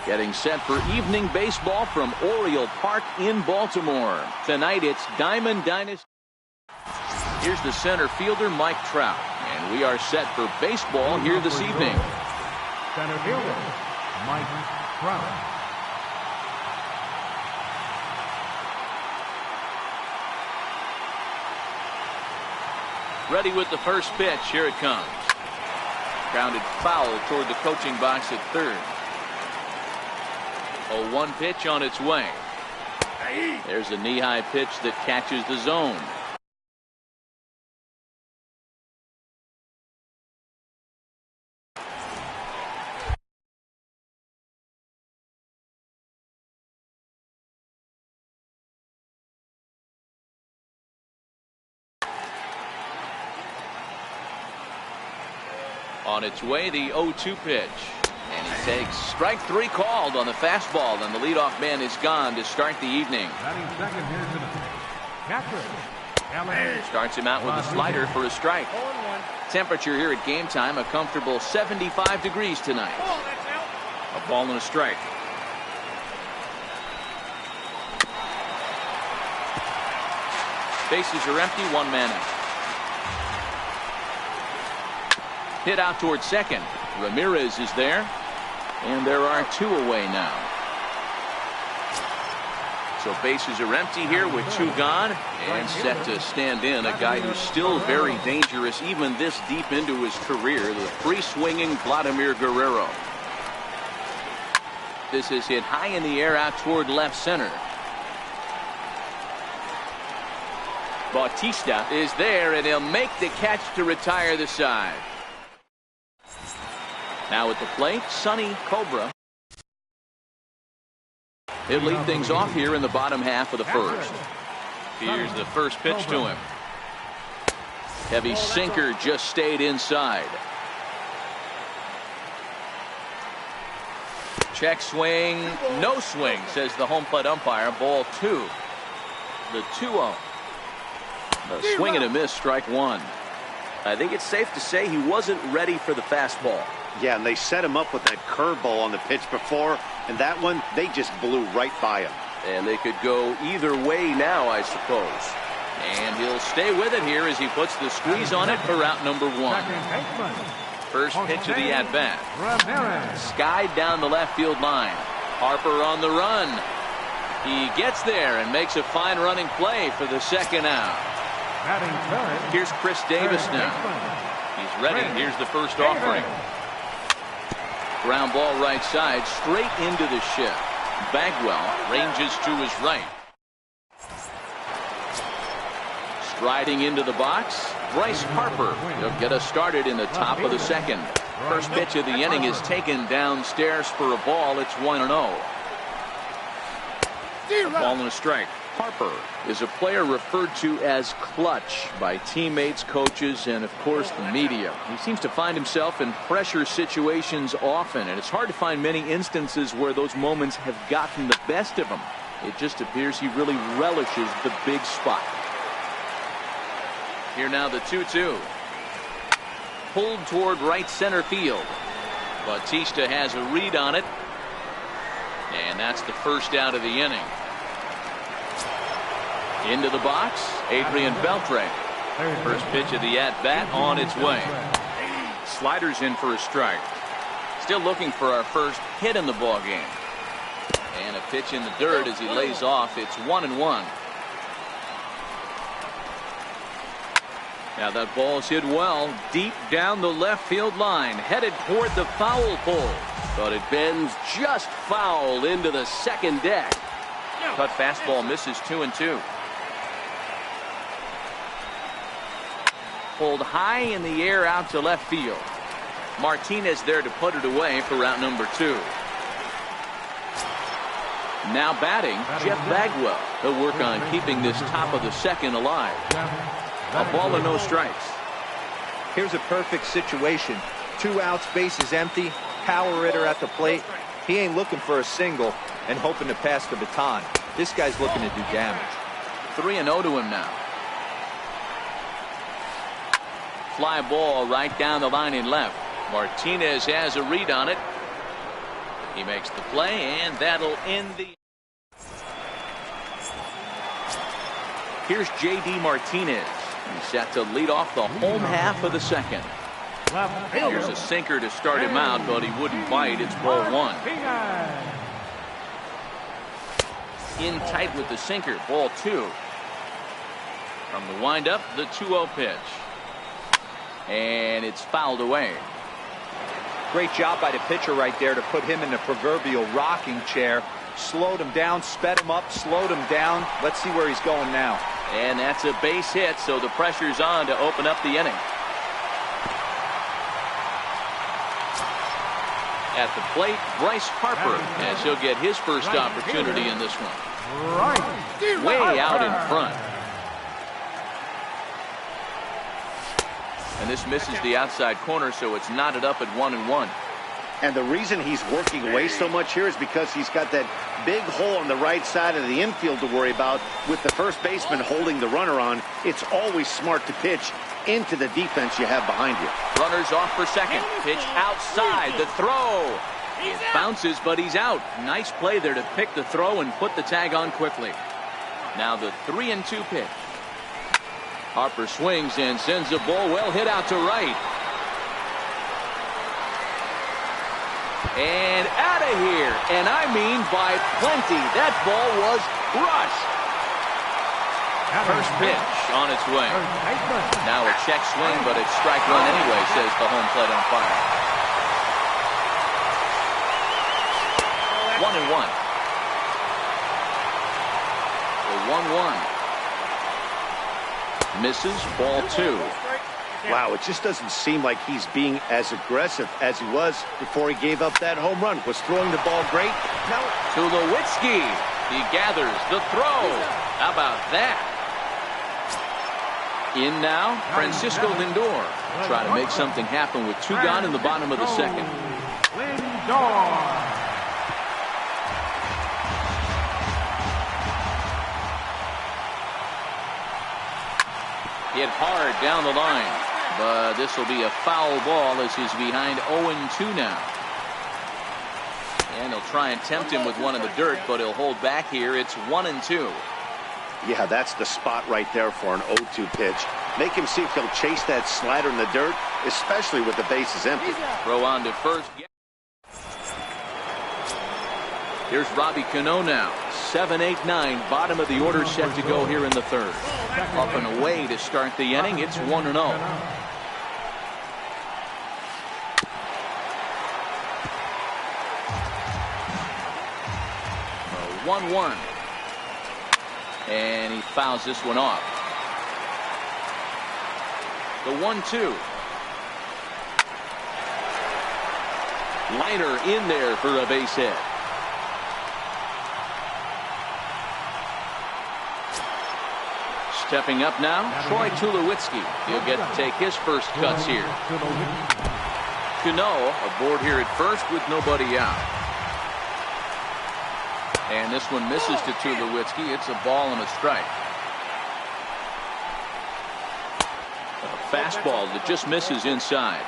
Getting set for evening baseball from Oriole Park in Baltimore. Tonight it's Diamond Dynasty. Here's the center fielder, Mike Trout. And we are set for baseball here this evening. Center fielder, Mike Trout. Ready with the first pitch. Here it comes. Grounded foul toward the coaching box at third. 0-1 pitch on its way. There's a knee-high pitch that catches the zone. On its way, the 0-2 pitch. And he takes strike three called on the fastball, and the leadoff man is gone to start the evening. Starts him out with a slider for a strike. Temperature here at game time, a comfortable 75 degrees tonight. A ball and a strike. Bases are empty, one man out. Hit out towards second. Ramirez is there, and there are two away now. So bases are empty here with two gone, and set to stand in a guy who's still very dangerous even this deep into his career, the free-swinging Vladimir Guerrero. This is hit high in the air out toward left center. Bautista is there, and he'll make the catch to retire the side. Now at the plate, Sonny Cobra. He'll lead things off here in the bottom half of the first. Here's the first pitch to him. Heavy sinker just stayed inside. Check swing, no swing, says the home plate umpire. Ball two. The 2-0. The swing and a miss, strike one. I think it's safe to say he wasn't ready for the fastball. Yeah, and they set him up with that curveball on the pitch before, and that one, they just blew right by him. And they could go either way now, I suppose. And he'll stay with it here as he puts the squeeze on it for out number one. First pitch of the at-bat. Skied down the left field line. Harper on the run. He gets there and makes a fine running play for the second out. Here's Chris Davis now. He's ready. Here's the first offering. Ground ball right side, straight into the shift. Bagwell ranges to his right. Striding into the box, Bryce Harper. He'll get us started in the top of the second. First pitch of the inning is taken downstairs for a ball. It's 1-0. A ball and a strike. Harper is a player referred to as clutch by teammates, coaches, and of course the media. He seems to find himself in pressure situations often, and it's hard to find many instances where those moments have gotten the best of him. It just appears he really relishes the big spot. Here now the 2-2. Pulled toward right center field. Bautista has a read on it, and that's the first out of the inning. Into the box, Adrian Beltre. First pitch of the at-bat on its way. Sliders in for a strike. Still looking for our first hit in the ball game. And a pitch in the dirt as he lays off. It's 1-1. Now that ball's hit well, deep down the left field line, headed toward the foul pole. But it bends just foul into the second deck. Cut fastball misses 2-2. Pulled high in the air out to left field. Martinez there to put it away for route number two. Now batting, Jeff Bagwell. He'll work on keeping this top of the second alive. A ball and no strikes. Here's a perfect situation. 2 outs, bases empty, power hitter at the plate. He ain't looking for a single and hoping to pass the baton. This guy's looking to do damage. 3-0 to him now. Fly ball right down the line in left. Martinez has a read on it. He makes the play, and that'll end the... Here's J.D. Martinez. He's set to lead off the home half of the second. Here's a sinker to start him out, but he wouldn't bite. It's ball one. In tight with the sinker, ball two. From the windup, the 2-0 pitch. And it's fouled away. Great job by the pitcher right there to put him in the proverbial rocking chair. Slowed him down, sped him up, slowed him down. Let's see where he's going now. And that's a base hit, so the pressure's on to open up the inning. At the plate, Bryce Harper, as he'll get his first opportunity in this one. Way out in front. And this misses the outside corner, so it's knotted up at 1-1. And the reason he's working away so much here is because he's got that big hole on the right side of the infield to worry about. With the first baseman holding the runner on, it's always smart to pitch into the defense you have behind you. Runners off for second. Pitch outside. The throw. It bounces, but he's out. Nice play there to pick the throw and put the tag on quickly. Now the 3-2 pitch. Harper swings and sends the ball well hit out to right. And out of here. And I mean by plenty. That ball was crushed. First pitch on its way. Now a check swing, but it's strike one anyway, says the home plate umpire. 1-1. The 1-1. Misses, ball two. Wow, it just doesn't seem like he's being as aggressive as he was before he gave up that home run. Was throwing the ball great. Now Tulowitzki. He gathers the throw. How about that? In now, Francisco Lindor. Try to make something happen with two gone in the bottom of the second. Lindor. Hit hard down the line, but this will be a foul ball as he's behind 0-2 now. And he'll try and tempt him with one in the dirt, but he'll hold back here. It's 1-2. Yeah, that's the spot right there for an 0-2 pitch. Make him see if he'll chase that slider in the dirt, especially with the bases empty. Throw on to first. Here's Robbie Cano now. 7, 8, 9. Bottom of the order set to go here in the third. Up and away to start the inning. It's 1-0. 1-1. And he fouls this one off. The 1-2. Liner in there for a base hit. Stepping up now, Troy Tulowitzki. He'll get to take his first cuts here. Cano aboard here at first with nobody out. And this one misses to Tulowitzki. It's a ball and a strike. A fastball that just misses inside.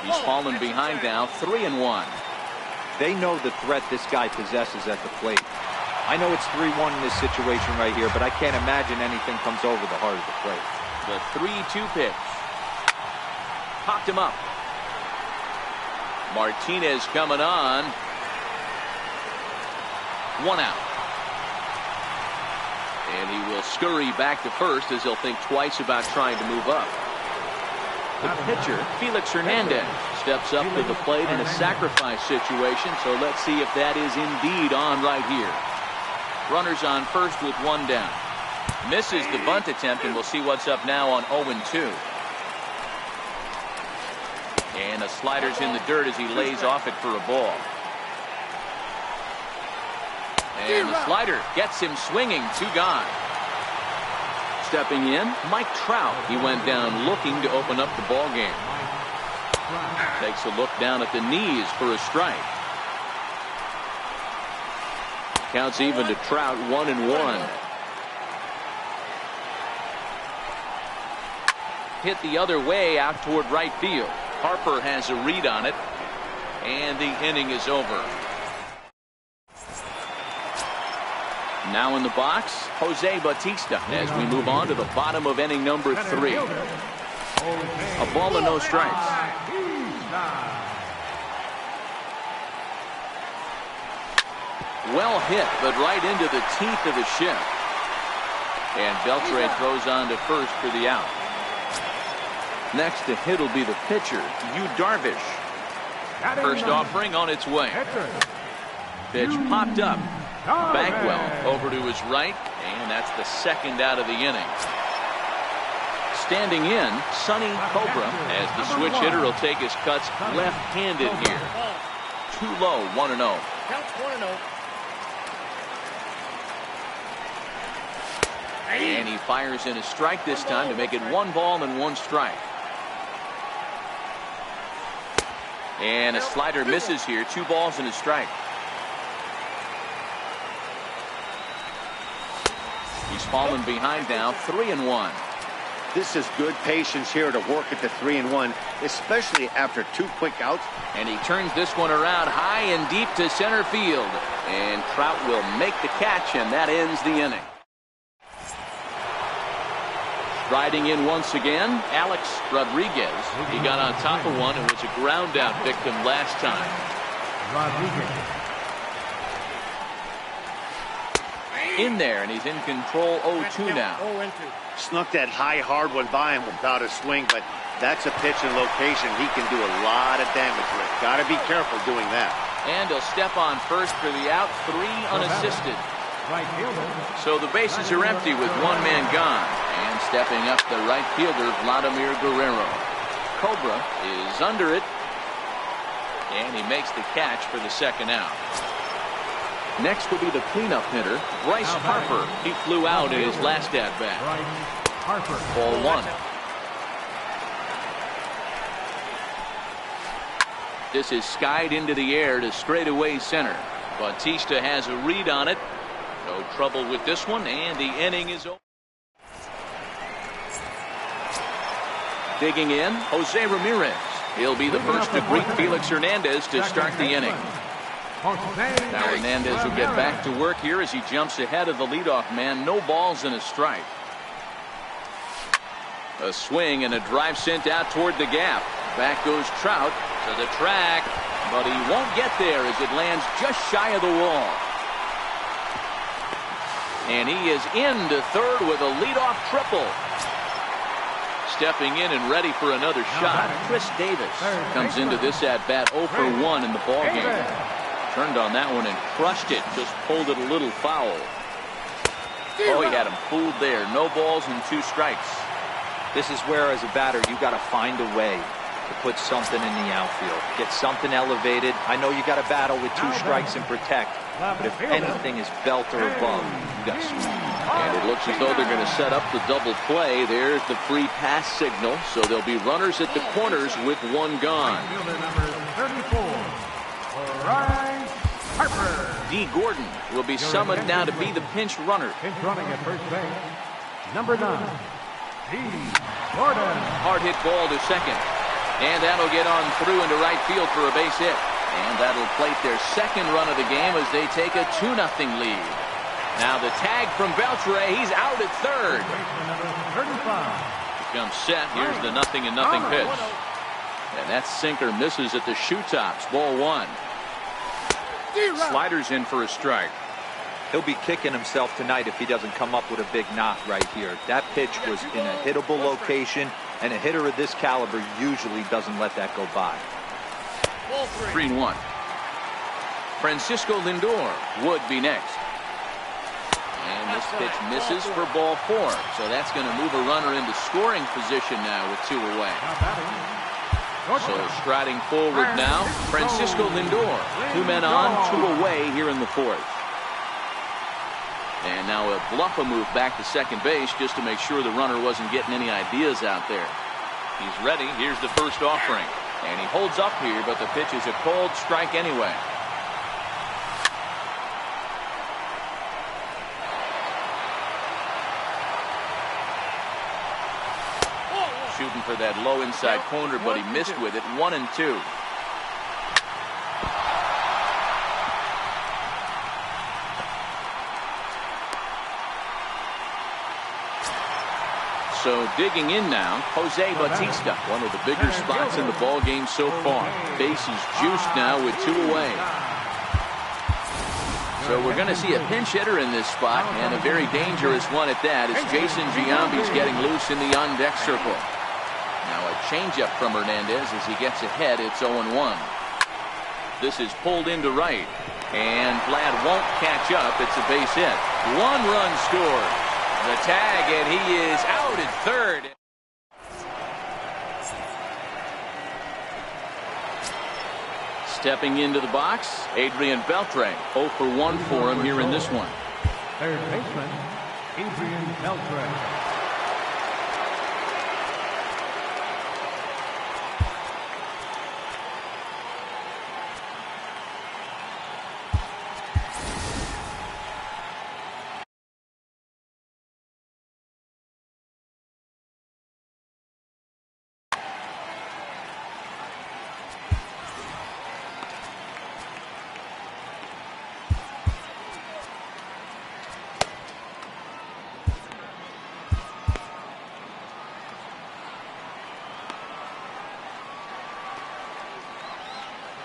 He's fallen behind now, 3-1. They know the threat this guy possesses at the plate. I know it's 3-1 in this situation right here, but I can't imagine anything comes over the heart of the plate. The 3-2 pitch. Popped him up. Martinez coming on. 1 out. And he will scurry back to first as he'll think twice about trying to move up. The pitcher, Felix Hernandez, steps up to the plate in a sacrifice situation, so let's see if that is indeed on right here. Runners on first with one down. Misses the bunt attempt, and we'll see what's up now on 0-2. And the slider's in the dirt as he lays off it for a ball. And the slider gets him swinging. 2 gone. Stepping in, Mike Trout. He went down looking to open up the ball game. Takes a look down at the knees for a strike. Counts even to Trout, 1-1. Hit the other way out toward right field. Harper has a read on it, and the inning is over. Now in the box, Jose Bautista as we move on to the bottom of inning number 3. A ball and no strikes. Well hit, but right into the teeth of the shift. And Beltre throws on to first for the out. Next to hit will be the pitcher, Yu Darvish. First offering on its way. Pitch popped up. Bagwell over to his right, and that's the second out of the inning. Standing in, Sonny Cobra, as the switch hitter will take his cuts left-handed here. Too low, 1-0. Counts 1-0. And he fires in a strike this time to make it 1 ball and 1 strike. And a slider misses here. 2 balls and a strike. He's fallen behind now, 3-1. This is good patience here to work at the 3-1, especially after 2 quick outs. And he turns this one around high and deep to center field. And Trout will make the catch, and that ends the inning. Riding in once again, Alex Rodriguez. He got on top of one and was a ground out victim last time. In there, and he's in control 0-2 now. Snuck that high hard one by him without a swing, but that's a pitch and location he can do a lot of damage with. Got to be careful doing that. And he'll step on first for the out, 3 unassisted. So the bases are empty with 1 man gone. And stepping up the right fielder, Vladimir Guerrero. Cobra is under it. And he makes the catch for the second out. Next will be the cleanup hitter, Bryce Harper. He flew out in his last at-bat. Ball 1. This is skied into the air to straightaway center. Bautista has a read on it. No trouble with this one, and the inning is over. Digging in, Jose Ramirez. He'll be the first to greet Felix Hernandez to start the inning. Now Hernandez will get back to work here as he jumps ahead of the leadoff man. No balls and a strike. A swing and a drive sent out toward the gap. Back goes Trout to the track, but he won't get there as it lands just shy of the wall. And he is into third with a leadoff triple. Stepping in and ready for another shot, Chris Davis comes into this at-bat 0 for 1 in the ballgame. Turned on that one and crushed it. Just pulled it a little foul. Oh, he had him fooled there. No balls and 2 strikes. This is where, as a batter, you got to find a way to put something in the outfield. Get something elevated. I know you got to battle with 2 strikes and protect. But if anything is belt or above, you got to swing. And it looks as though they're going to set up the double play. There's the free pass signal. So there'll be runners at the corners with 1 gone. D. Gordon will be summoned now to be the pinch runner. Pinch running at first base. Number 9, D. Gordon. Hard hit ball to second. And that'll get on through into right field for a base hit. And that'll plate their second run of the game as they take a 2-0 lead. Now the tag from Beltre. He's out at third. Becomes set. Here's the 0-0 pitch. And that sinker misses at the shoe tops. Ball 1. Sliders in for a strike. He'll be kicking himself tonight if he doesn't come up with a big knock right here. That pitch was in a hittable location, and a hitter of this caliber usually doesn't let that go by. 3-1. Francisco Lindor would be next. And this pitch misses for ball 4. So that's going to move a runner into scoring position now with 2 away. So striding forward now, Francisco Lindor. 2 men on, 2 away here in the 4th. And now a bluff move back to second base just to make sure the runner wasn't getting any ideas out there. He's ready. Here's the first offering. And he holds up here, but the pitch is a cold strike anyway. shooting for that low inside corner, but he missed with it. 1-2. So digging in now, Jose Bautista, one of the bigger spots in the ball game so far. Bases juiced now with 2 away. So we're going to see a pinch hitter in this spot, and a very dangerous one at that, as Jason Giambi's getting loose in the on-deck circle. Now a changeup from Hernandez as he gets ahead. It's 0-1. This is pulled into right, and Vlad won't catch up. It's a base hit. 1 run scored. The tag, and he is out at third. Stepping into the box, Adrian Beltre. 0 for 1 for him here in this one. Third baseman, Adrian Beltre.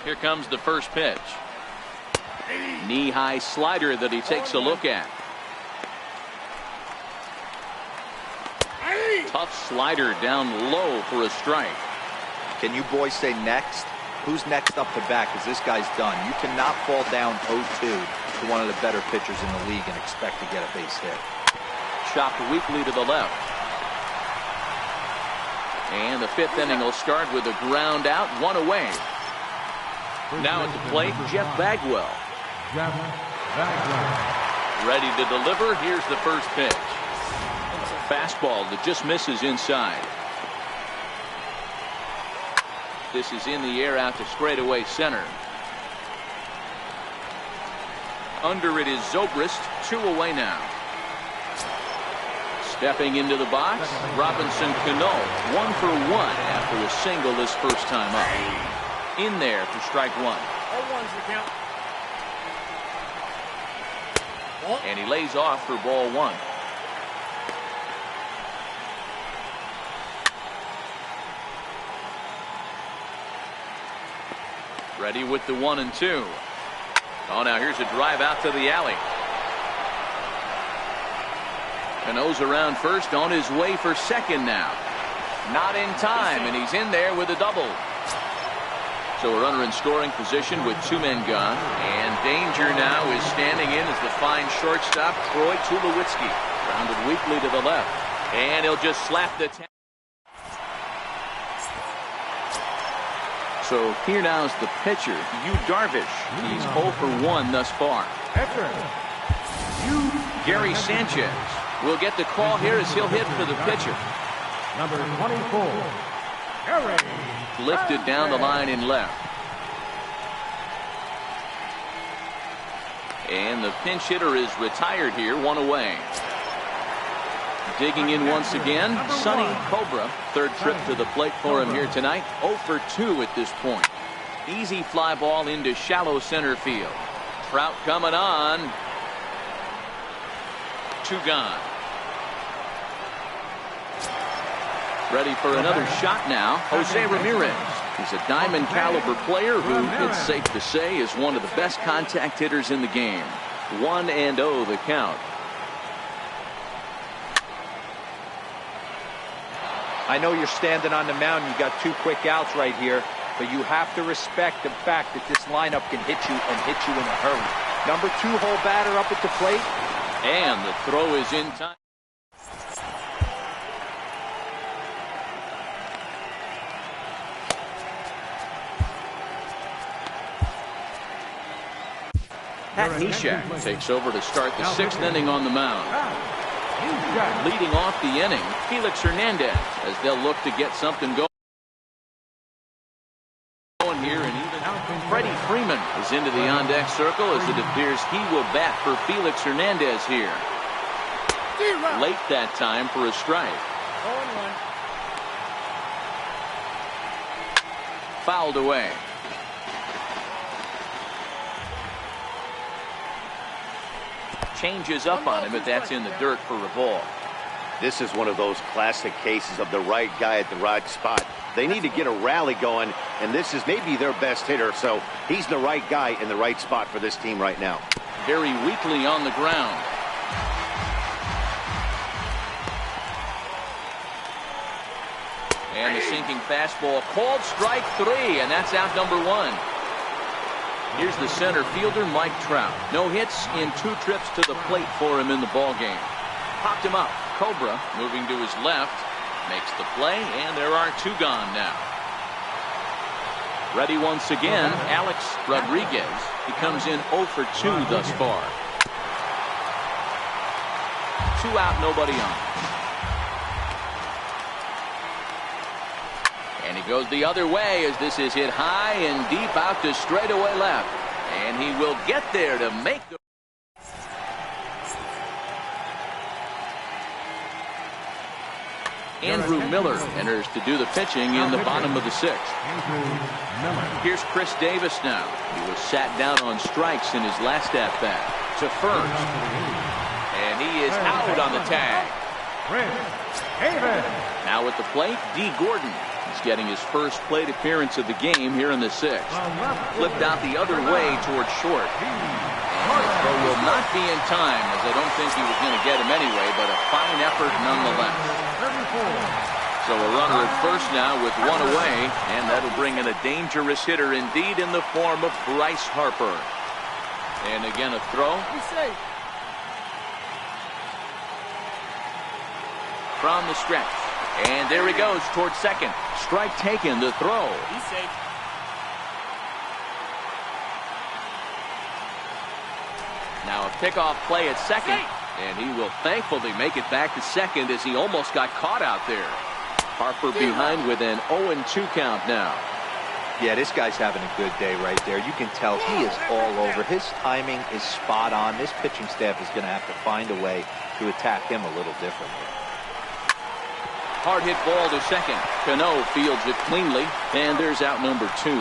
Here comes the first pitch. Knee-high slider that he takes a look at. Tough slider down low for a strike. Can you boys say next? Who's next up to bat? Because this guy's done. You cannot fall down 0-2 to one of the better pitchers in the league and expect to get a base hit. Chopped weakly to the left. And the 5th inning will start with a ground out, 1 away. Now at the plate, Jeff Bagwell. Ready to deliver. Here's the first pitch. Fastball that just misses inside. This is in the air out to straightaway center. Under it is Zobrist, 2 away now. Stepping into the box, Robinson Cano, 1 for 1 after a single this first time up. In there for strike 1. 0-1's the count. And he lays off for ball 1. Ready with the 1-2. Oh, now here's a drive out to the alley. Cano's around first, on his way for second now. Not in time, and he's in there with a double. So a runner in scoring position with 2 men gone. And danger now is standing in as the fine shortstop, Troy Tulowitzki. Rounded weakly to the left. And he'll just slap the tag. So here now is the pitcher, Yu Darvish. He's 0 for 1 thus far. Gary Sanchez will get the call here as he'll hit for the pitcher. Number 24, Gary. Lifted down the line in left. And the pinch hitter is retired here, 1 away. Digging in once again, Sonny Cobra. 3rd trip to the plate for him here tonight. 0 for 2 at this point. Easy fly ball into shallow center field. Trout coming on. 2 gone. Ready for another shot now, Jose Ramirez. He's a diamond caliber player who, it's safe to say, is one of the best contact hitters in the game. 1-0 the count. I know you're standing on the mound. You got 2 quick outs right here, but you have to respect the fact that this lineup can hit you and hit you in a hurry. Number 2 hole batter up at the plate. And the throw is in time. Pat Neshek takes over to start the 6th inning on the mound. Leading off the inning, Felix Hernandez, as they'll look to get something going here. And even Freddie Freeman is into the on-deck circle as it appears he will bat for Felix Hernandez here. Late that time for a strike. fouled away. Changes up on him, but that's in the dirt for a ball. This is one of those classic cases of the right guy at the right spot. They need to get a rally going, and this is maybe their best hitter, so he's the right guy in the right spot for this team right now. Very weakly on the ground. And the sinking fastball called strike 3, and that's out number 1. Here's the center fielder, Mike Trout. No hits in 2 trips to the plate for him in the ballgame. Popped him up. Cobra moving to his left. Makes the play, and there are 2 gone now. Ready once again, Alex Rodriguez. He comes in 0 for 2 thus far. 2 out, nobody on. And he goes the other way as this is hit high and deep out to straightaway left. And he will get there to make the... Andrew Miller enters to do the pitching in the bottom of the 6th. Here's Chris Davis now. He was sat down on strikes in his last at-bat to first. And he is out on the tag. Now at the plate, D. Gordon. He's getting his first plate appearance of the game here in the 6th. Flipped out the other way towards short. And the throw will not be in time, as I don't think he was going to get him anyway, but a fine effort nonetheless. So a runner at first now with 1 away, and that'll bring in a dangerous hitter indeed in the form of Bryce Harper. And again a throw. From the stretch. And there he goes towards second. Strike taken, the throw. He's safe. Now a pickoff play at second. And he will thankfully make it back to second as he almost got caught out there. Harper behind with an 0-2 count now. Yeah, this guy's having a good day right there. You can tell he is all over. His timing is spot on. This pitching staff is going to have to find a way to attack him a little differently. Hard hit ball to second. Cano fields it cleanly, and there's out number 2.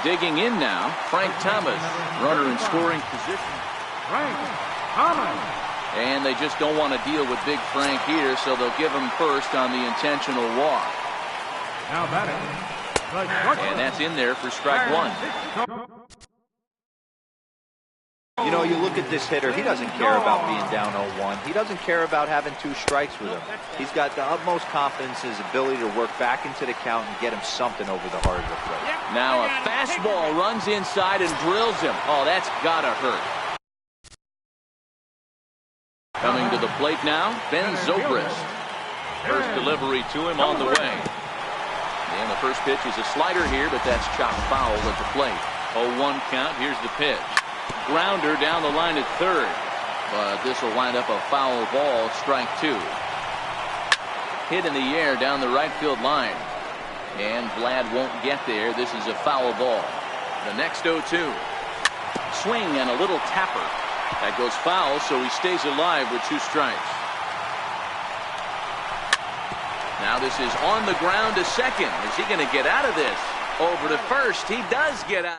Digging in now, Frank Thomas, runner in scoring position. Frank Thomas. And they just don't want to deal with Big Frank here, so they'll give him first on the intentional walk. Now batting. And that's in there for strike 1. You know, you look at this hitter, he doesn't care about being down 0-1. He doesn't care about having 2 strikes with him. He's got the utmost confidence in his ability to work back into the count and get him something over the heart of the plate. Now a fastball runs inside and drills him. Oh, that's gotta hurt. Coming to the plate now, Ben Zobrist. First delivery to him on the way. And the first pitch is a slider here, but that's chopped foul at the plate. 0-1 count, here's the pitch. Grounder down the line at third, but this will wind up a foul ball, strike 2. Hit in the air down the right field line, and Vlad won't get there. This is a foul ball. The next 0-2. Swing and a little tapper. That goes foul, so he stays alive with 2 strikes. Now this is on the ground to second. Is he going to get out of this? Over to first. He does get out.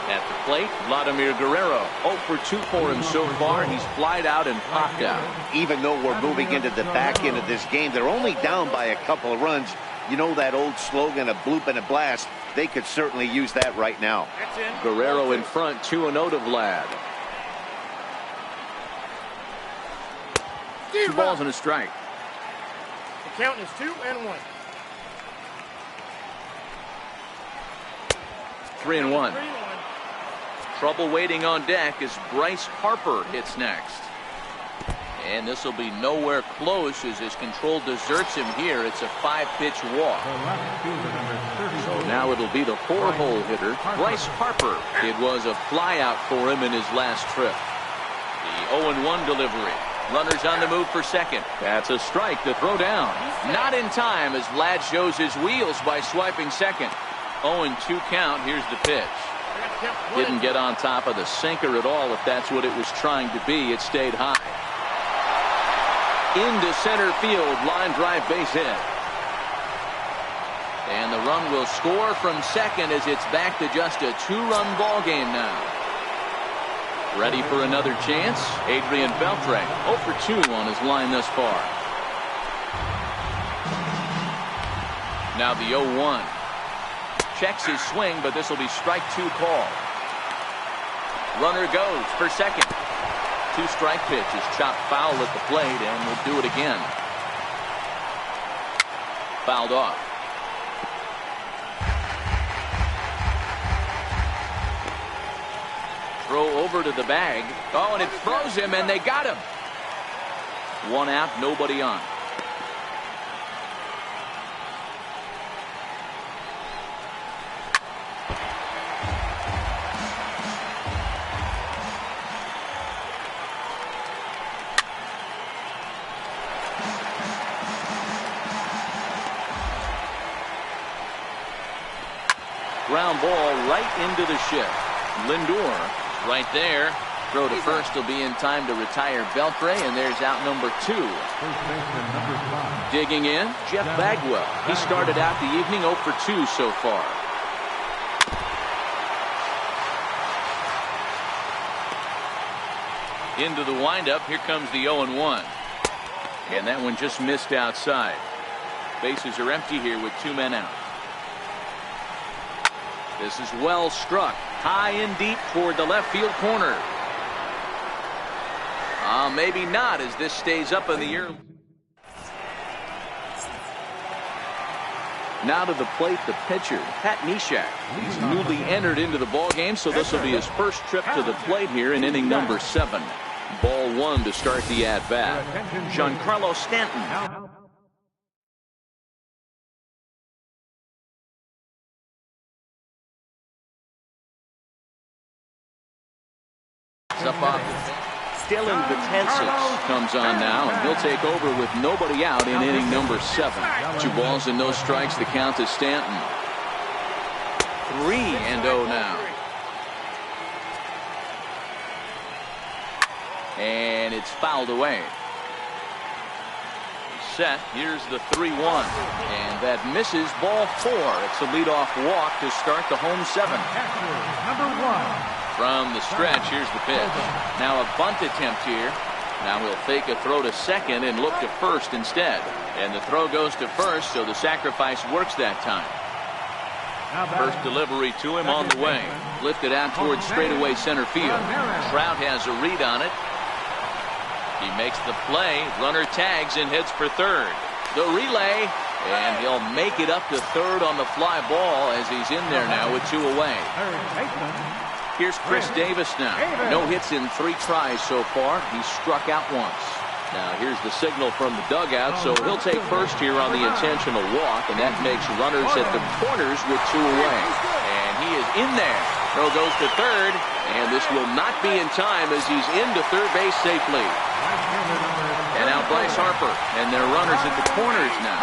At the plate, Vladimir Guerrero. 0 for 2 for him so far. He's flied out and popped out. Even though we're moving into the back end of this game, they're only down by a couple of runs. You know that old slogan, a bloop and a blast. They could certainly use that right now. Guerrero in front, 2-0 to Vlad. 2 balls and a strike. The count is 2-1. 3-1. Trouble waiting on deck as Bryce Harper hits next. And this will be nowhere close as his control deserts him here. It's a 5-pitch walk. So now it'll be the 4-hole hitter, Bryce Harper. It was a flyout for him in his last trip. The 0-1 delivery. Runners on the move for second. That's a strike to throw down. Not in time as Vlad shows his wheels by swiping second. 0-2 count. Here's the pitch. Didn't get on top of the sinker at all, if that's what it was trying to be. It stayed high. Into center field, line drive base hit. And the run will score from second as it's back to just a 2-run ball game now. Ready for another chance? Adrian Beltre, 0 for 2 on his line thus far. Now the 0-1. Checks his swing, but this will be strike 2 call. Runner goes for second. 2-strike pitch is chopped foul at the plate, and will do it again. Fouled off. Throw over to the bag. Oh, and it throws him, and they got him. 1 out, nobody on. Ground ball right into the shift. Lindor right there. Throw to first will be in time to retire Beltre, and there's out number 2. Digging in, Jeff Bagwell. He started out the evening 0 for 2 so far. Into the windup. Here comes the 0-1. And that one just missed outside. Bases are empty here with 2 men out. This is well struck. High and deep toward the left field corner. Maybe not, as this stays up in the air. Now to the plate, the pitcher, Pat Neshek. He's newly entered into the ballgame, so this will be his first trip to the plate here in inning number 7. Ball 1 to start the at-bat. Giancarlo Stanton. Up off. Dylan Betances comes on now, and he'll take over with nobody out in inning number 7. 2 balls and no strikes. The count to Stanton. 3-0 now. And it's fouled away. Set. Here's the 3-1. And that misses, ball 4. It's a leadoff walk to start the home 7. Number 1. From the stretch, here's the pitch. Now a bunt attempt here. Now he'll fake a throw to second and look to first instead. And the throw goes to first, so the sacrifice works that time. First delivery to him on the way. Lifted out towards straightaway center field. Trout has a read on it. He makes the play. Runner tags and heads for third. The relay, and he'll make it up to third on the fly ball as he's in there now with 2 away. Here's Chris Davis now. No hits in 3 tries so far. He's struck out once. Now here's the signal from the dugout, so he'll take first here on the intentional walk, and that makes runners at the corners with 2 away. And he is in there. Throw goes to third, and this will not be in time as he's into third base safely. And now Bryce Harper, and their runners at the corners now.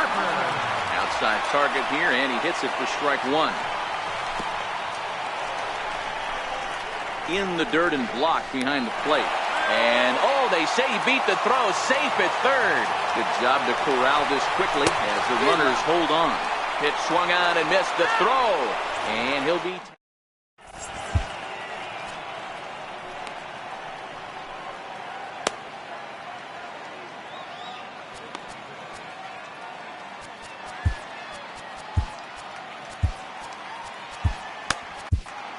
Outside target here, and he hits it for strike 1. In the dirt and blocked behind the plate. And, oh, they say he beat the throw. Safe at third. Good job to corral this quickly as the runners hold on. Pitch swung on and missed the throw. And he'll be...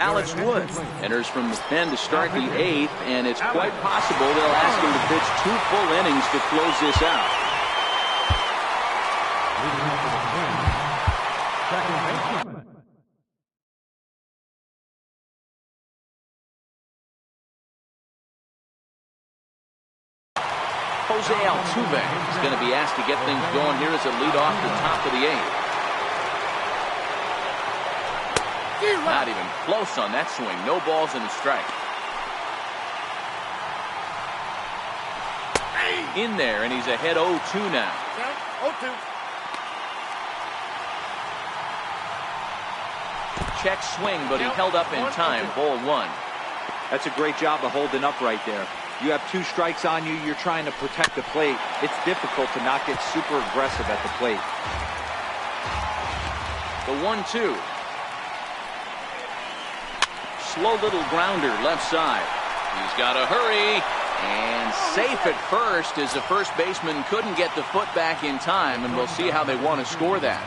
Alex Wood enters from the pen to start the 8th, and it's quite possible they'll ask him to pitch 2 full innings to close this out. Jose Altuve is going to be asked to get things going here as a leadoff the top of the 8th. Not even close on that swing. No balls and a strike. In there, and he's ahead 0-2 now. 0-2. Check swing, but he held up in time. Ball 1. That's a great job of holding up right there. You have 2 strikes on you. You're trying to protect the plate. It's difficult to not get super aggressive at the plate. The 1-2. Slow little grounder left side. He's got to hurry. And safe at first as the first baseman couldn't get the foot back in time, and we'll see how they want to score that.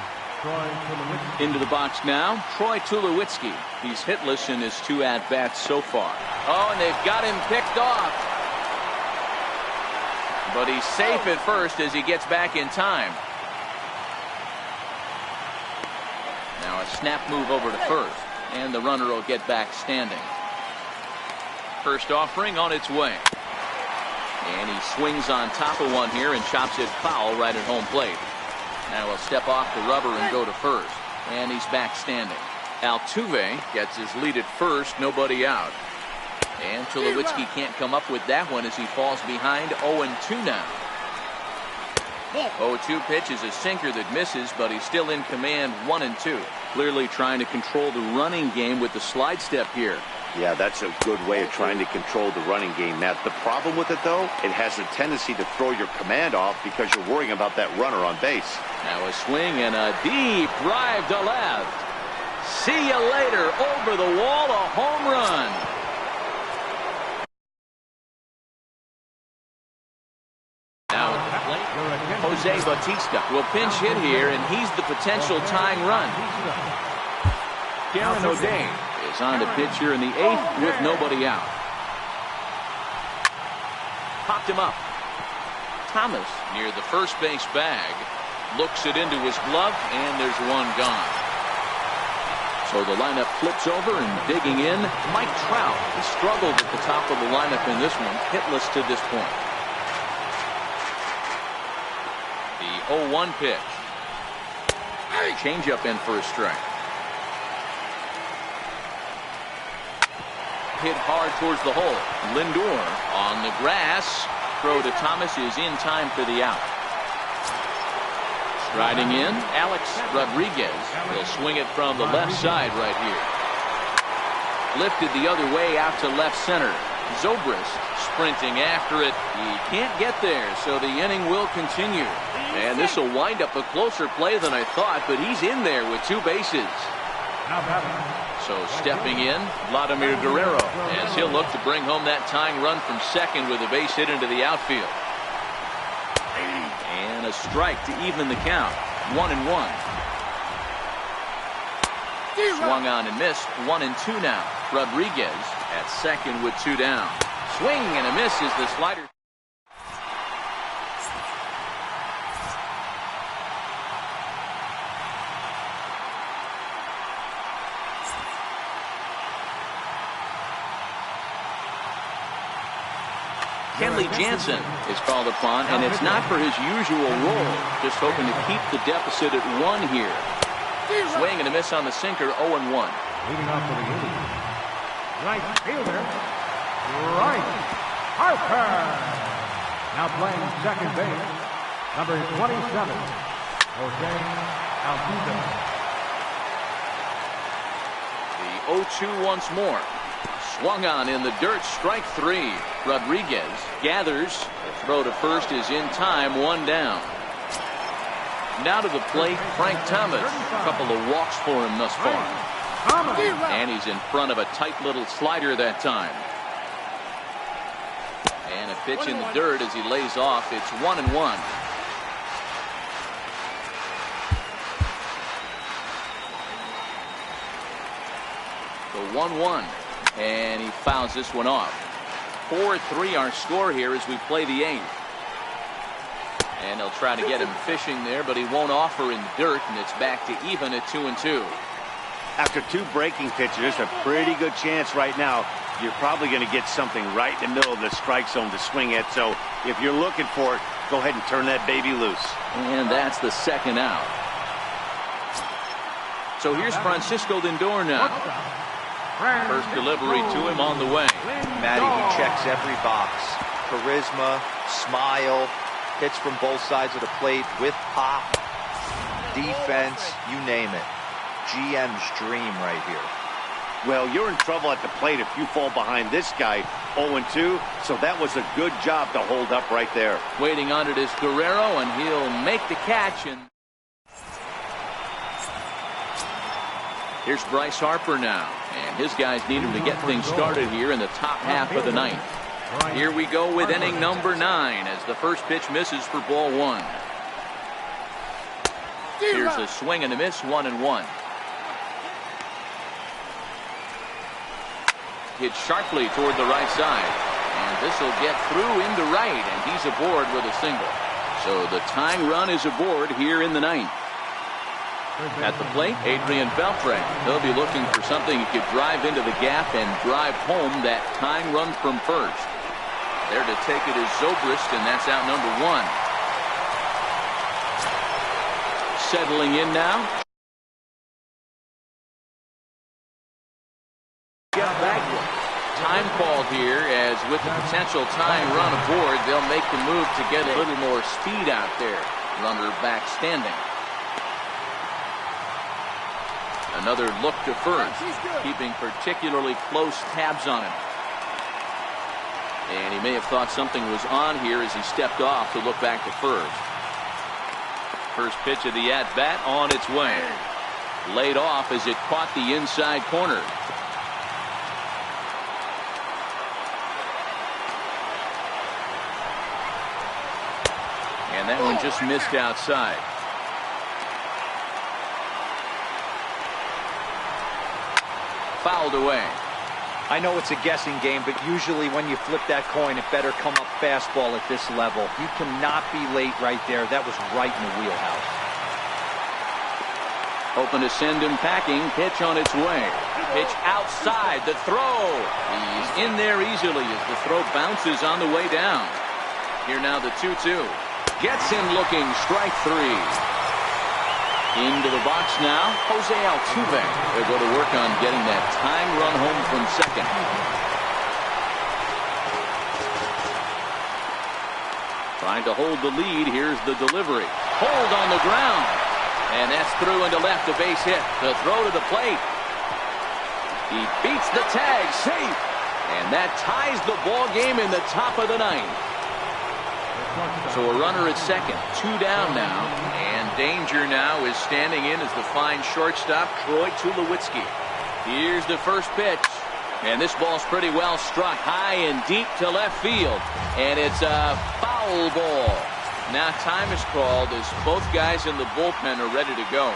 Into the box now, Troy Tulowitzki. He's hitless in his 2 at-bats so far. Oh, and they've got him picked off. But he's safe at first as he gets back in time. Now a snap move over to first, and the runner will get back standing. First offering on its way. And he swings on top of one here and chops it foul right at home plate. Now he'll step off the rubber and go to first. And he's back standing. Altuve gets his lead at first, nobody out. And Tulowitzki can't come up with that one as he falls behind 0-2 now. 0-2 pitch is a sinker that misses, but he's still in command 1-2. Clearly trying to control the running game with the slide step here. Yeah, that's a good way of trying to control the running game, Matt. The problem with it, though, it has a tendency to throw your command off because you're worrying about that runner on base. Now a swing and a deep drive to left. See you later. Over the wall, a home run. Now at the plate, Jose Bautista will pinch hit here, and he's the potential tying run. Karen O'Day is on the pitch here in the 8th with nobody out. Popped him up. Thomas near the first base bag. Looks it into his glove, and there's one gone. So the lineup flips over, and digging in, Mike Trout. He struggled at the top of the lineup in this one, hitless to this point. The 0-1 pitch. Changeup in for a strike. Hit hard towards the hole. Lindor on the grass. Throw to Thomas is in time for the out. Striding in, Alex Rodriguez. He'll swing it from the left side right here. Lifted the other way out to left center. Zobrist sprinting after it. He can't get there, so the inning will continue. And this will wind up a closer play than I thought, but he's in there with 2 bases. So stepping in, Vladimir Guerrero, as he'll look to bring home that tying run from second with a base hit into the outfield. And a strike to even the count. 1-1. Swung on and missed. 1-2 now. Rodriguez at second with 2 down. Swing and a miss as the slider. Kenley Jansen is called upon, and it's not for his usual role. Just hoping to keep the deficit at 1 here. Swing and a miss on the sinker, 0-1. Leading off for the inning, right fielder, Bryce Harper. Now playing second base, number 27, Jose Altuve. The 0-2 once more. Swung on in the dirt, strike 3. Rodriguez gathers. The throw to first is in time, 1 down. Now to the plate, Frank Thomas. A couple of walks for him thus far. And he's in front of a tight little slider that time. And a pitch in the dirt as he lays off. It's 1-1. The 1-1. And he fouls this one off. 4-3 our score here as we play the 8th. And they'll try to get him fishing there, but he won't offer in the dirt, and it's back to even at 2-2. After 2 breaking pitches, there's a pretty good chance right now you're probably going to get something right in the middle of the strike zone to swing at. So if you're looking for it, go ahead and turn that baby loose. And that's the second out. So here's Francisco Lindor now. First delivery to him on the way. Matty, he checks every box. Charisma, smile, hits from both sides of the plate with pop, defense, you name it. GM's dream right here. Well, you're in trouble at the plate if you fall behind this guy 0-2, so that was a good job to hold up right there. Waiting on it is Guerrero, and he'll make the catch. And here's Bryce Harper now, and his guys need him to get things started here in the top half of the ninth. Here we go with inning number 9 as the first pitch misses for ball 1. Here's a swing and a miss, 1-1. Hit sharply toward the right side, and this will get through into right, and he's aboard with a single. So the tying run is aboard here in the ninth. At the plate, Adrian Beltre. They'll be looking for something he could drive into the gap and drive home that tying run from first. There to take it is Zobrist, and that's out number 1. Settling in now. Time called here, as with the potential tying run aboard, they'll make the move to get a little more speed out there. Runner back standing. Another look to first, keeping particularly close tabs on him. And he may have thought something was on here as he stepped off to look back to first. First pitch of the at-bat on its way. Laid off as it caught the inside corner. And that one just missed outside. Fouled away. I know it's a guessing game, but usually when you flip that coin, it better come up fastball at this level. You cannot be late right there. That was right in the wheelhouse. Open to send him packing. Pitch on its way. Pitch outside. The throw. He's in there easily as the throw bounces on the way down. Here now the 2-2. Gets him looking. Strike 3. Into the box now, Jose Altuve. They'll go to work on getting that tying run home from second. Trying to hold the lead. Here's the delivery. Hold on the ground. And that's through into left, a base hit. The throw to the plate. He beats the tag, safe. And that ties the ball game in the top of the ninth. So a runner at second, 2 down now, and danger now is standing in as the fine shortstop, Troy Tulowitzki. Here's the first pitch, and this ball's pretty well struck high and deep to left field, and it's a foul ball. Now time is called as both guys in the bullpen are ready to go.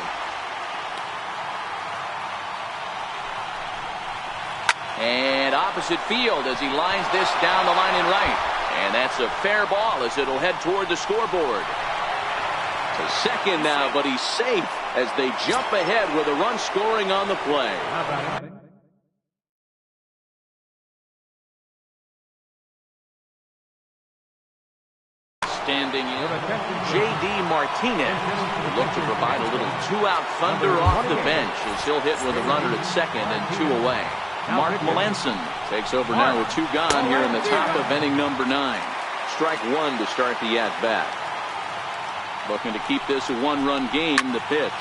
And opposite field as he lines this down the line in right. And that's a fair ball as it'll head toward the scoreboard. To second now, but he's safe as they jump ahead with a run scoring on the play. Standing in, J.D. Martinez will look to provide a little 2-out thunder off the bench as he'll hit with a runner at second and 2 away. Mark Melanson takes over now with 2 gone here in the top of inning number 9. Strike 1 to start the at-bat. Looking to keep this a 1-run game, the pitch.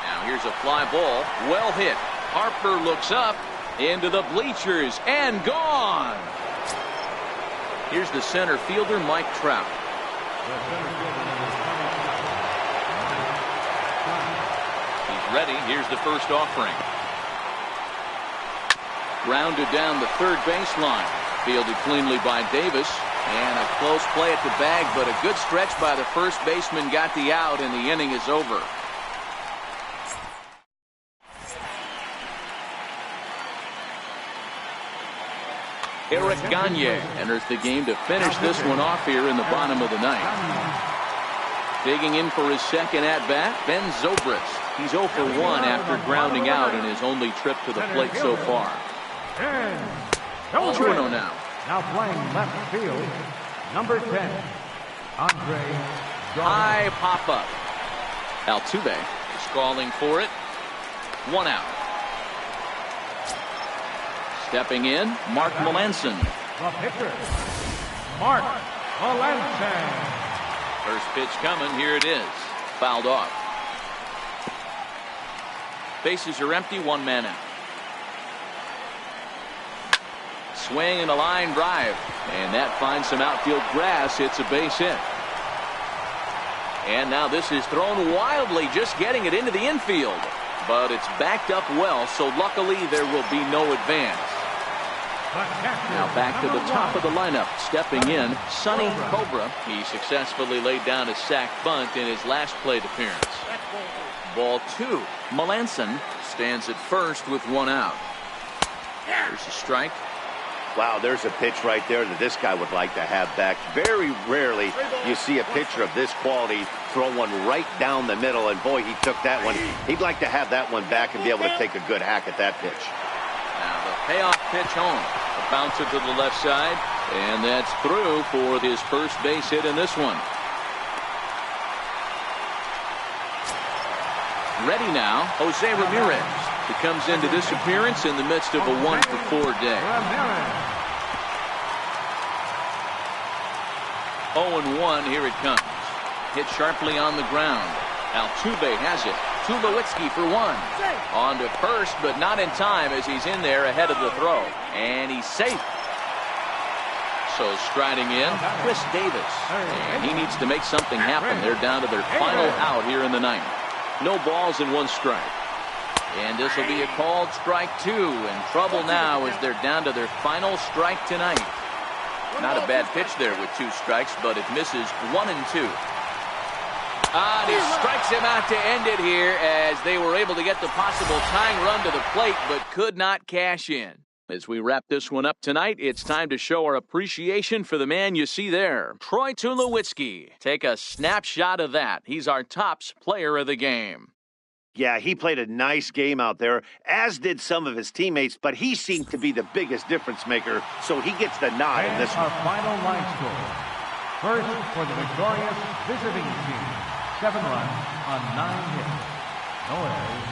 Now here's a fly ball, well hit. Harper looks up into the bleachers and gone. Here's the center fielder, Mike Trout. He's ready. Here's the first offering. Grounded down the third baseline. Fielded cleanly by Davis. And a close play at the bag, but a good stretch by the first baseman got the out, and the inning is over. Eric Gagne enters the game to finish this one off here in the bottom of the ninth. Digging in for his second at-bat, Ben Zobrist. He's 0 for 1 after grounding out in his only trip to the plate so far. 2-0 now. Now playing left field, number 10, Andre. High pop-up. Altuve is calling for it. 1 out. Stepping in, Mark Melanson. The pitcher, Mark Melanson. First pitch coming. Here it is. Fouled off. Bases are empty. 1 man out. Swing and a line drive. And that finds some outfield grass. It's a base hit. And now this is thrown wildly, just getting it into the infield. But it's backed up well, so luckily there will be no advance. Now back to the top of the lineup. Stepping in, Sonny Cobra. He successfully laid down a sac bunt in his last plate appearance. Ball 2. Melanson stands at first with one out. There's a strike. Wow, there's a pitch right there that this guy would like to have back. Very rarely you see a pitcher of this quality throw one right down the middle, and boy, he took that one. He'd like to have that one back and be able to take a good hack at that pitch. Now the payoff pitch home. A bouncer to the left side, and that's through for his first base hit in this one. Ready now, Jose Ramirez. He comes into this appearance in the midst of a 1-for-4 day. 0-1, here it comes. Hit sharply on the ground. Altuve has it. Tulowitzki for one. On to first, but not in time as he's in there ahead of the throw. And he's safe. So striding in, Chris Davis. And he needs to make something happen. They're down to their final out here in the ninth. No balls and one strike. And this will be a called strike 2. In trouble now as they're down to their final strike tonight. Not a bad pitch there with 2 strikes, but it misses 1 and 2. And he strikes him out to end it here as they were able to get the possible tying run to the plate, but could not cash in. As we wrap this one up tonight, it's time to show our appreciation for the man you see there, Troy Tulowitzki. Take a snapshot of that. He's our tops player of the game. Yeah, he played a nice game out there, as did some of his teammates, but he seemed to be the biggest difference maker, so he gets the nod in this one. Our final line score. First for the victorious visiting team. 7 runs on 9 hits. No errors.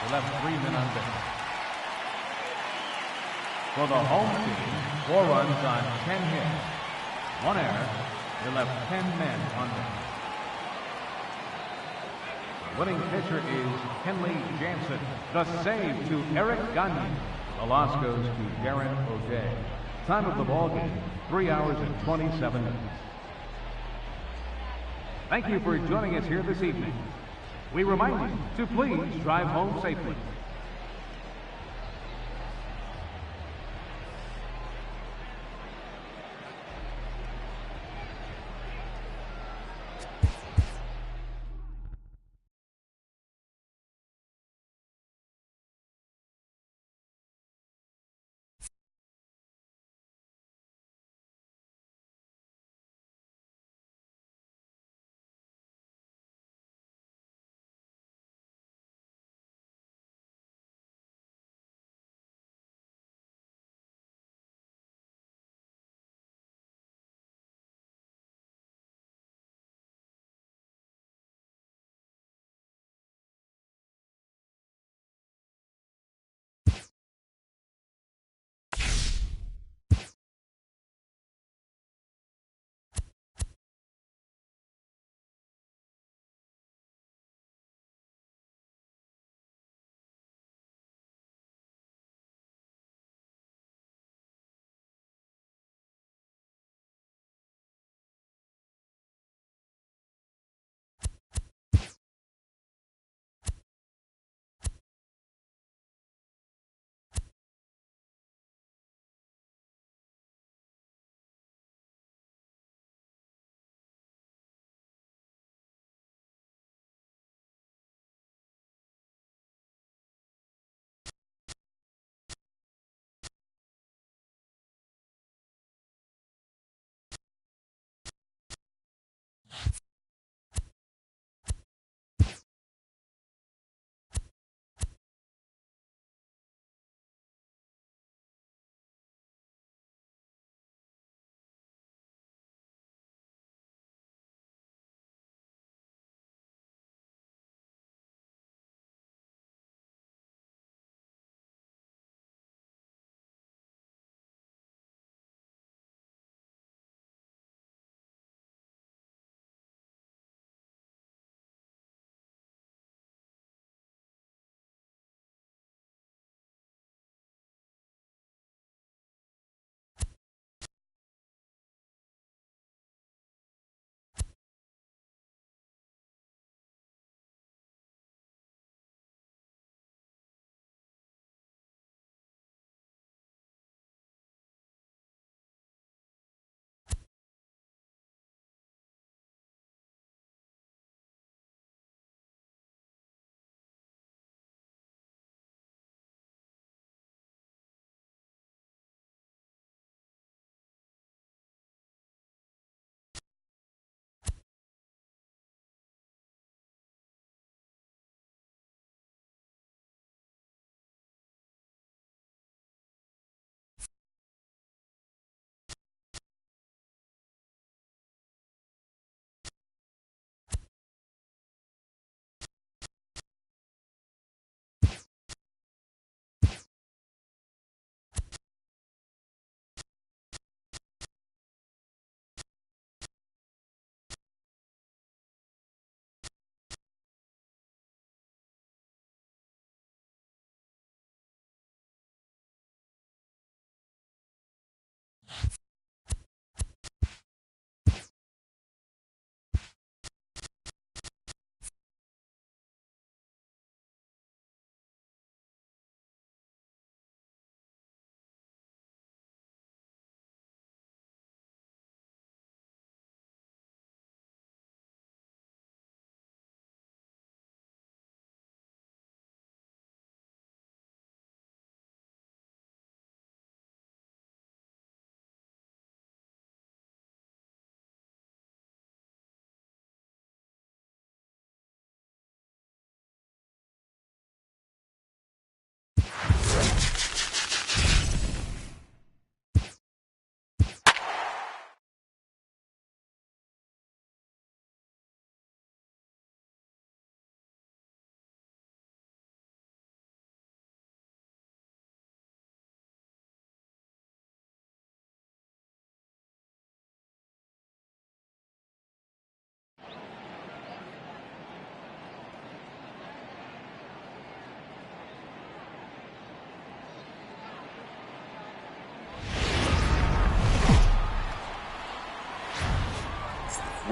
They left 3 men on base. For the home team, 4 runs on 10 hits. 1 error. They left 10 men on base. The winning pitcher is Kenley Jansen. The save to Eric Gagne. The loss goes to Darren O'Day. Time of the ball game, 3 hours and 27 minutes. Thank you for joining us here this evening. We remind you to please drive home safely.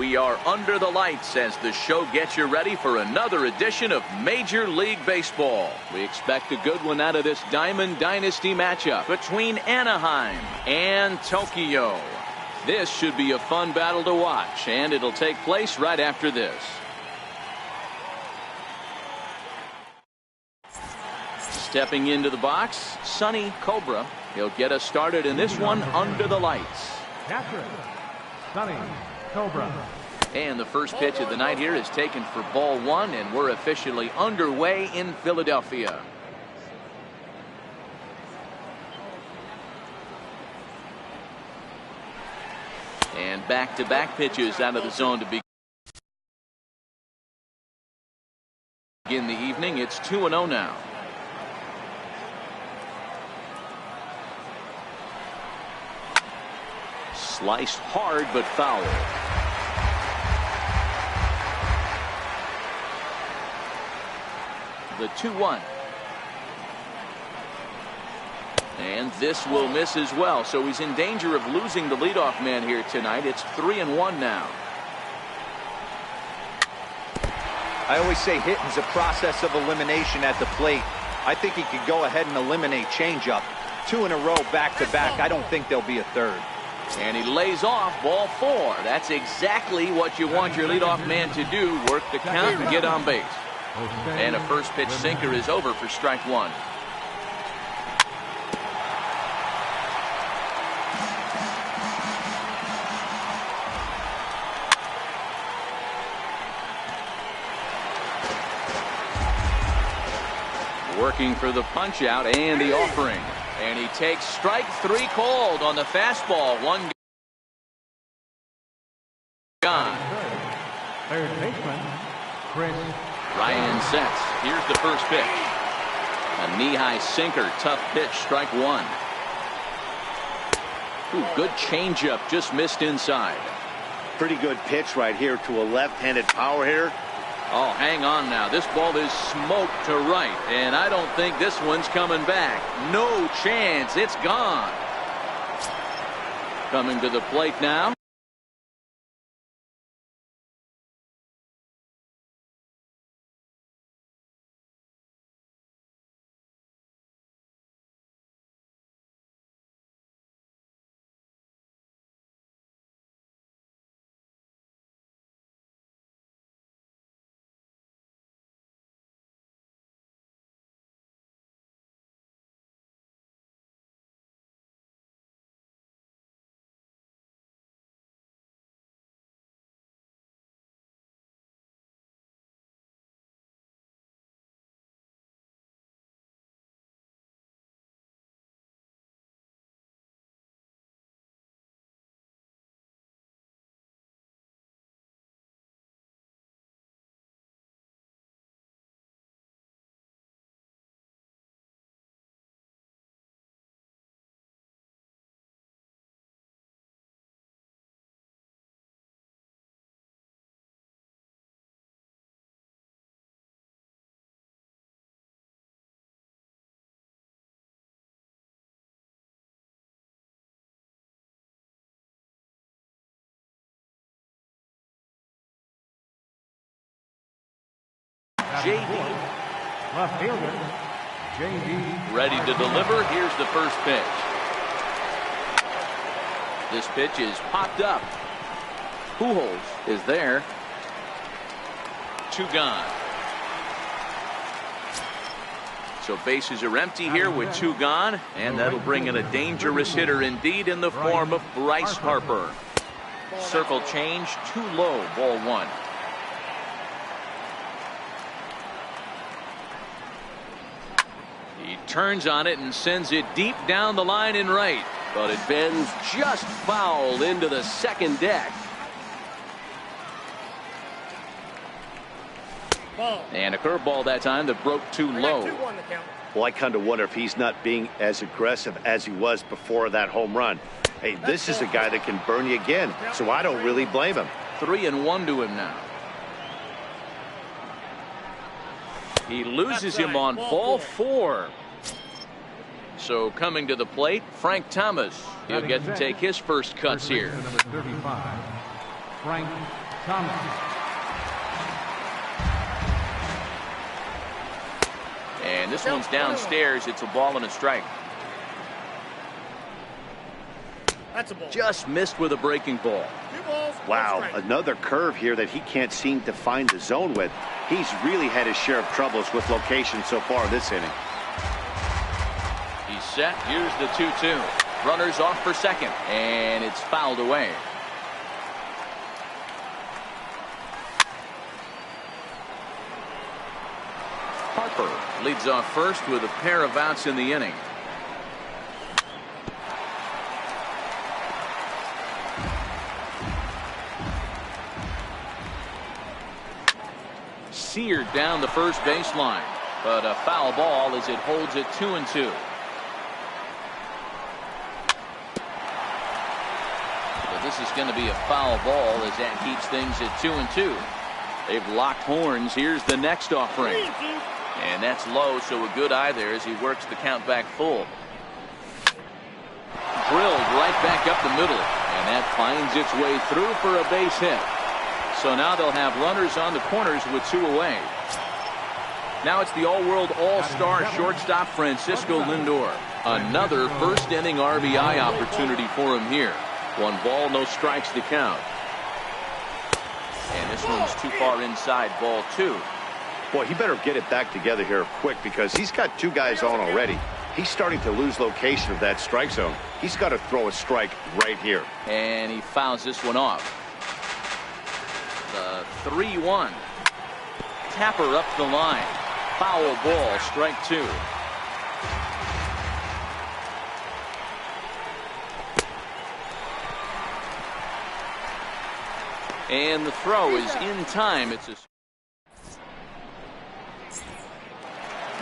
We are under the lights as the show gets you ready for another edition of Major League Baseball. We expect a good one out of this Diamond Dynasty matchup between Anaheim and Tokyo. This should be a fun battle to watch, and it'll take place right after this. Stepping into the box, Sonny Cobra. He'll get us started in this one under the lights. Catcher, Sonny Cobra. And the first pitch of the night here is taken for ball one, and we're officially underway in Philadelphia. And back-to-back pitches out of the zone to begin the evening. It's 2-0 now. Sliced hard but foul. The 2-1. And this will miss as well, so he's in danger of losing the leadoff man here tonight. It's 3-1 now. I always say hitting is a process of elimination at the plate. I think he could go ahead and eliminate changeup. 2 in a row back-to-back. I don't think there'll be a third. And he lays off ball 4. That's exactly what you want your leadoff man to do. Work the count and get on base. And a first pitch sinker is over for strike one. Working for the punch out and the offering. And he takes strike 3 called on the fastball. One gone. Third baseman, Chris. Ryan sets. Here's the first pitch. A knee-high sinker. Tough pitch. Strike one. Ooh, good changeup. Just missed inside. Pretty good pitch right here to a left-handed power hitter. Oh, hang on now. This ball is smoked to right, and I don't think this one's coming back. No chance. It's gone. Coming to the plate now. JD. Left fielder, JD. Ready to deliver. Here's the first pitch. This pitch is popped up. Pujols is there. 2 gone. So bases are empty here with 2 gone, and that'll bring in a dangerous hitter indeed in the form of Bryce Harper. Circle change, too low, ball 1. He turns on it and sends it deep down the line in right, but it bends just foul into the second deck. Ball. And a curveball that time that broke too low. 2-1 the count. Well, I kind of wonder if he's not being as aggressive as he was before that home run. Hey, this is a guy that can burn you again, so I don't really blame him. 3-1 to him now. He loses him on ball 4. So coming to the plate, Frank Thomas. He'll get to take his first cuts here. Number 35, Frank Thompson. And this one's downstairs. It's a ball and a strike. That's a ball. Just missed with a breaking ball. 2 balls, 1 Wow, strike. another curve here that he can't seem to find the zone with. He's really had his share of troubles with location so far this inning. He's set. Here's the 2-2. Runners off for second, and it's fouled away. Harper leads off first with a pair of outs in the inning. Seared down the first baseline, but a foul ball as it holds it 2-2. But this is going to be a foul ball as that keeps things at 2-2. They've locked horns. Here's the next offering. And that's low, so a good eye there as he works the count back full. Drilled right back up the middle, and that finds its way through for a base hit. So now they'll have runners on the corners with 2 away. Now it's the all-world all-star shortstop Francisco Lindor. Another first-inning RBI opportunity for him here. 1 ball, no strikes to count. And this one's too far inside, ball 2. Boy, he better get it back together here quick because he's got 2 guys on already. He's starting to lose location of that strike zone. He's got to throw a strike right here. And he fouls this one off. The 3-1. Tapper up the line. Foul ball, strike 2. And the throw is in time. It's a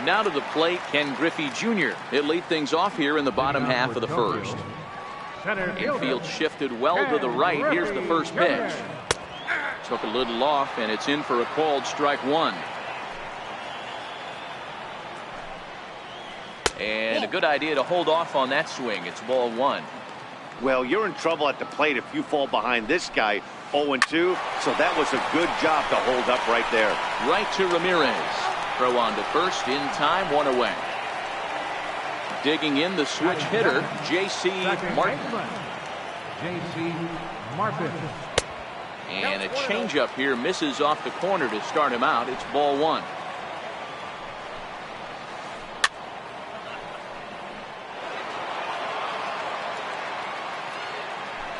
now to the plate, Ken Griffey Jr. He'll lead things off here in the bottom half of the first. Infield shifted well to the right. Here's the first pitch. Took a little off, and it's in for a called strike 1. And a good idea to hold off on that swing. It's ball 1. Well, you're in trouble at the plate if you fall behind this guy 0-2, so that was a good job to hold up right there. Right to Ramirez. Throw on to first, in time, 1 away. Digging in the switch hitter, J.C. Martin. J.C. Martin. And a changeup here misses off the corner to start him out. It's ball 1.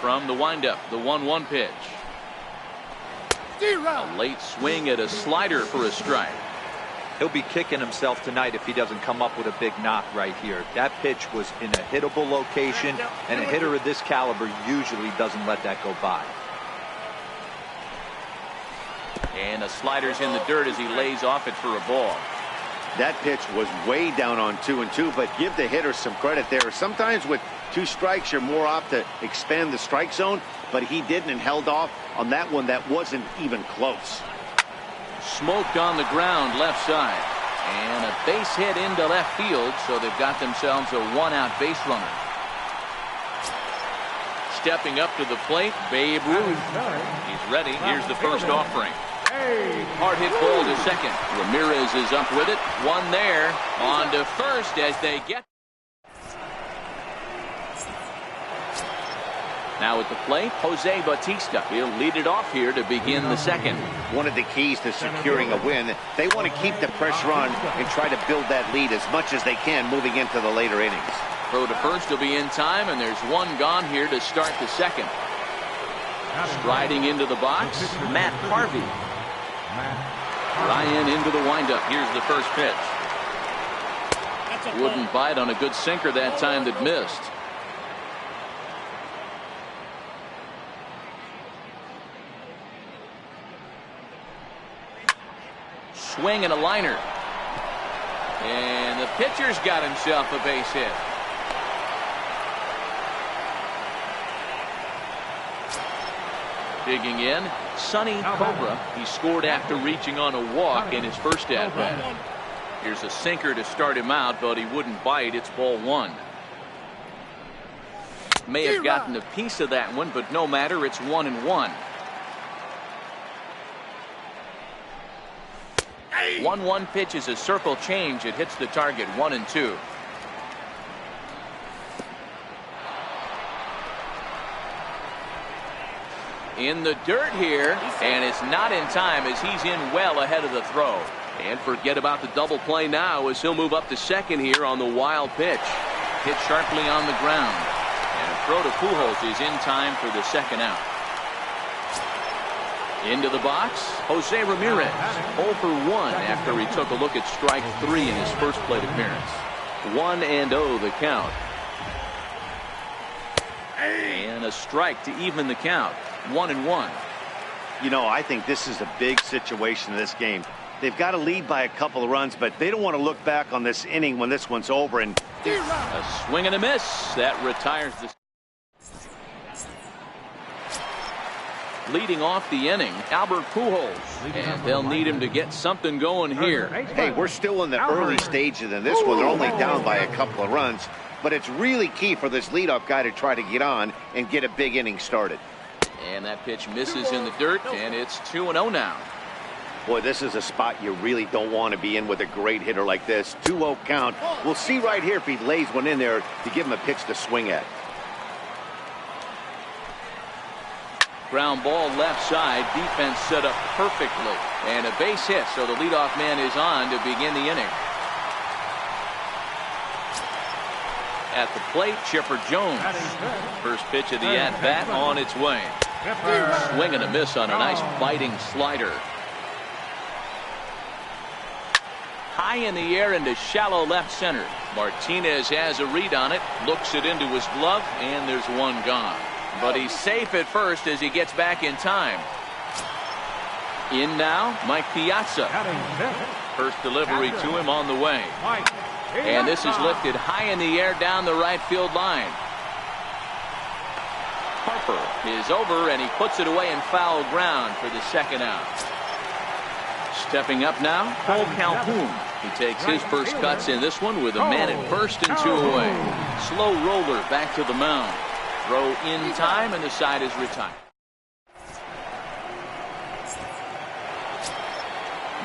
From the windup, the 1-1 pitch. A late swing at a slider for a strike. He'll be kicking himself tonight if he doesn't come up with a big knock right here. That pitch was in a hittable location, and a hitter of this caliber usually doesn't let that go by. And the slider's in the dirt as he lays off it for a ball. That pitch was way down on 2-2, but give the hitter some credit there. Sometimes with 2 strikes, you're more apt to expand the strike zone, but he didn't and held off on that one that wasn't even close. Smoked on the ground left side. And a base hit into left field, so they've got themselves a 1-out base runner. Stepping up to the plate, Babe Ruth. He's ready. Here's the first offering. Hard hit ball to second. Ramirez is up with it. 1 there. On to first as they get. Now at the plate, Jose Bautista. He'll lead it off here to begin the second. One of the keys to securing a win, they want to keep the pressure on and try to build that lead as much as they can moving into the later innings. Throw to first will be in time, and there's 1 gone here to start the second. Striding into the box, Matt Harvey. Ryan into the windup. Here's the first pitch. Wouldn't bite on a good sinker that time that missed. Swing and a liner. And the pitcher's got himself a base hit. Digging in, Sonny Cobra. He scored after reaching on a walk in his first at-bat. Here's a sinker to start him out, but he wouldn't bite. It's ball 1. May have gotten a piece of that one, but no matter. It's 1-1. 1-1 pitch is a circle change. It hits the target 1-2. In the dirt here, and it's not in time as he's in well ahead of the throw. And forget about the double play now as he'll move up to second here on the wild pitch. Hit sharply on the ground. And a throw to Pujols is in time for the second out. Into the box, Jose Ramirez, 0 for 1 after he took a look at strike 3 in his first plate appearance. 1-0 the count. And a strike to even the count. 1-1. You know, I think this is a big situation in this game. They've got to lead by a couple of runs, but they don't want to look back on this inning when this one's over. And a swing and a miss that retires the. Leading off the inning, Albert Pujols, and they'll need him to get something going here. Hey, we're still in the early stages in this one. They're only down by a couple of runs, but it's really key for this leadoff guy to try to get on and get a big inning started. And that pitch misses in the dirt, and it's 2-0 now. Boy, this is a spot you really don't want to be in with a great hitter like this. 2-0 count. We'll see right here if he lays one in there to give him a pitch to swing at. Ground ball left side. Defense set up perfectly. And a base hit, so the leadoff man is on to begin the inning. At the plate, Chipper Jones. First pitch of the at-bat on its way. Swing and a miss on a nice biting slider. High in the air into shallow left center. Martinez has a read on it, looks it into his glove, and there's one gone. But he's safe at first as he gets back in time. In now, Mike Piazza. First delivery to him on the way. And this is lifted high in the air down the right field line. Harper is over, and he puts it away in foul ground for the second out. Stepping up now, Cole Calhoun. He takes his first cuts in this one with a man at first and 2 away. Slow roller back to the mound. Throw in time, and the side is retired.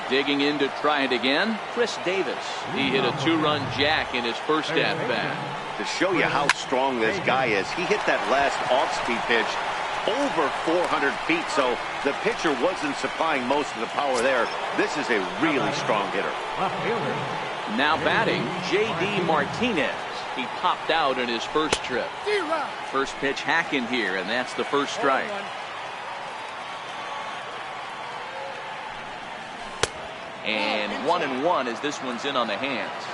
Digging in to try it again, Chris Davis. He hit a 2-run jack in his first at-bat. To show you how strong this guy is, he hit that last off-speed pitch over 400 feet, so the pitcher wasn't supplying most of the power there. This is a really strong hitter. Now batting, J.D. Martinez. He popped out in his first trip. First pitch hacking here, and that's the first strike. And 1-1 as this one's in on the hands.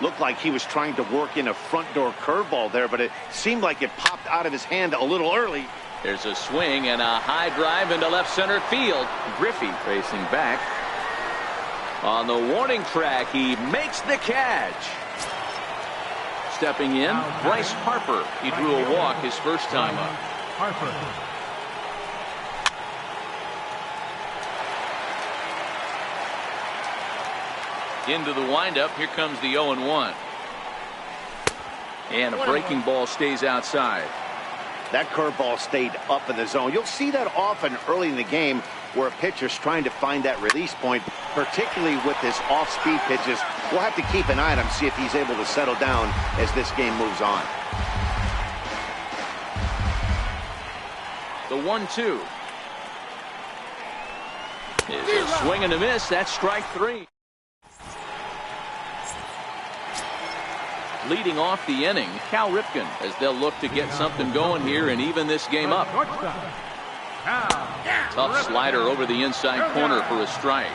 Looked like he was trying to work in a front door curveball there, but it seemed like it popped out of his hand a little early. There's a swing and a high drive into left center field. Griffey facing back. On the warning track, he makes the catch. Stepping in, Bryce Harper. He drew a walk his first time up. Into the windup. Here comes the 0-1. And a breaking ball stays outside. That curveball stayed up in the zone. You'll see that often early in the game where a pitcher's trying to find that release point, particularly with his off-speed pitches. We'll have to keep an eye on him, see if he's able to settle down as this game moves on. The 1-2. Is a swing and a miss. That's strike 3. Leading off the inning, Cal Ripken, as they'll look to get something going here and even this game up. Tough slider over the inside corner for a strike.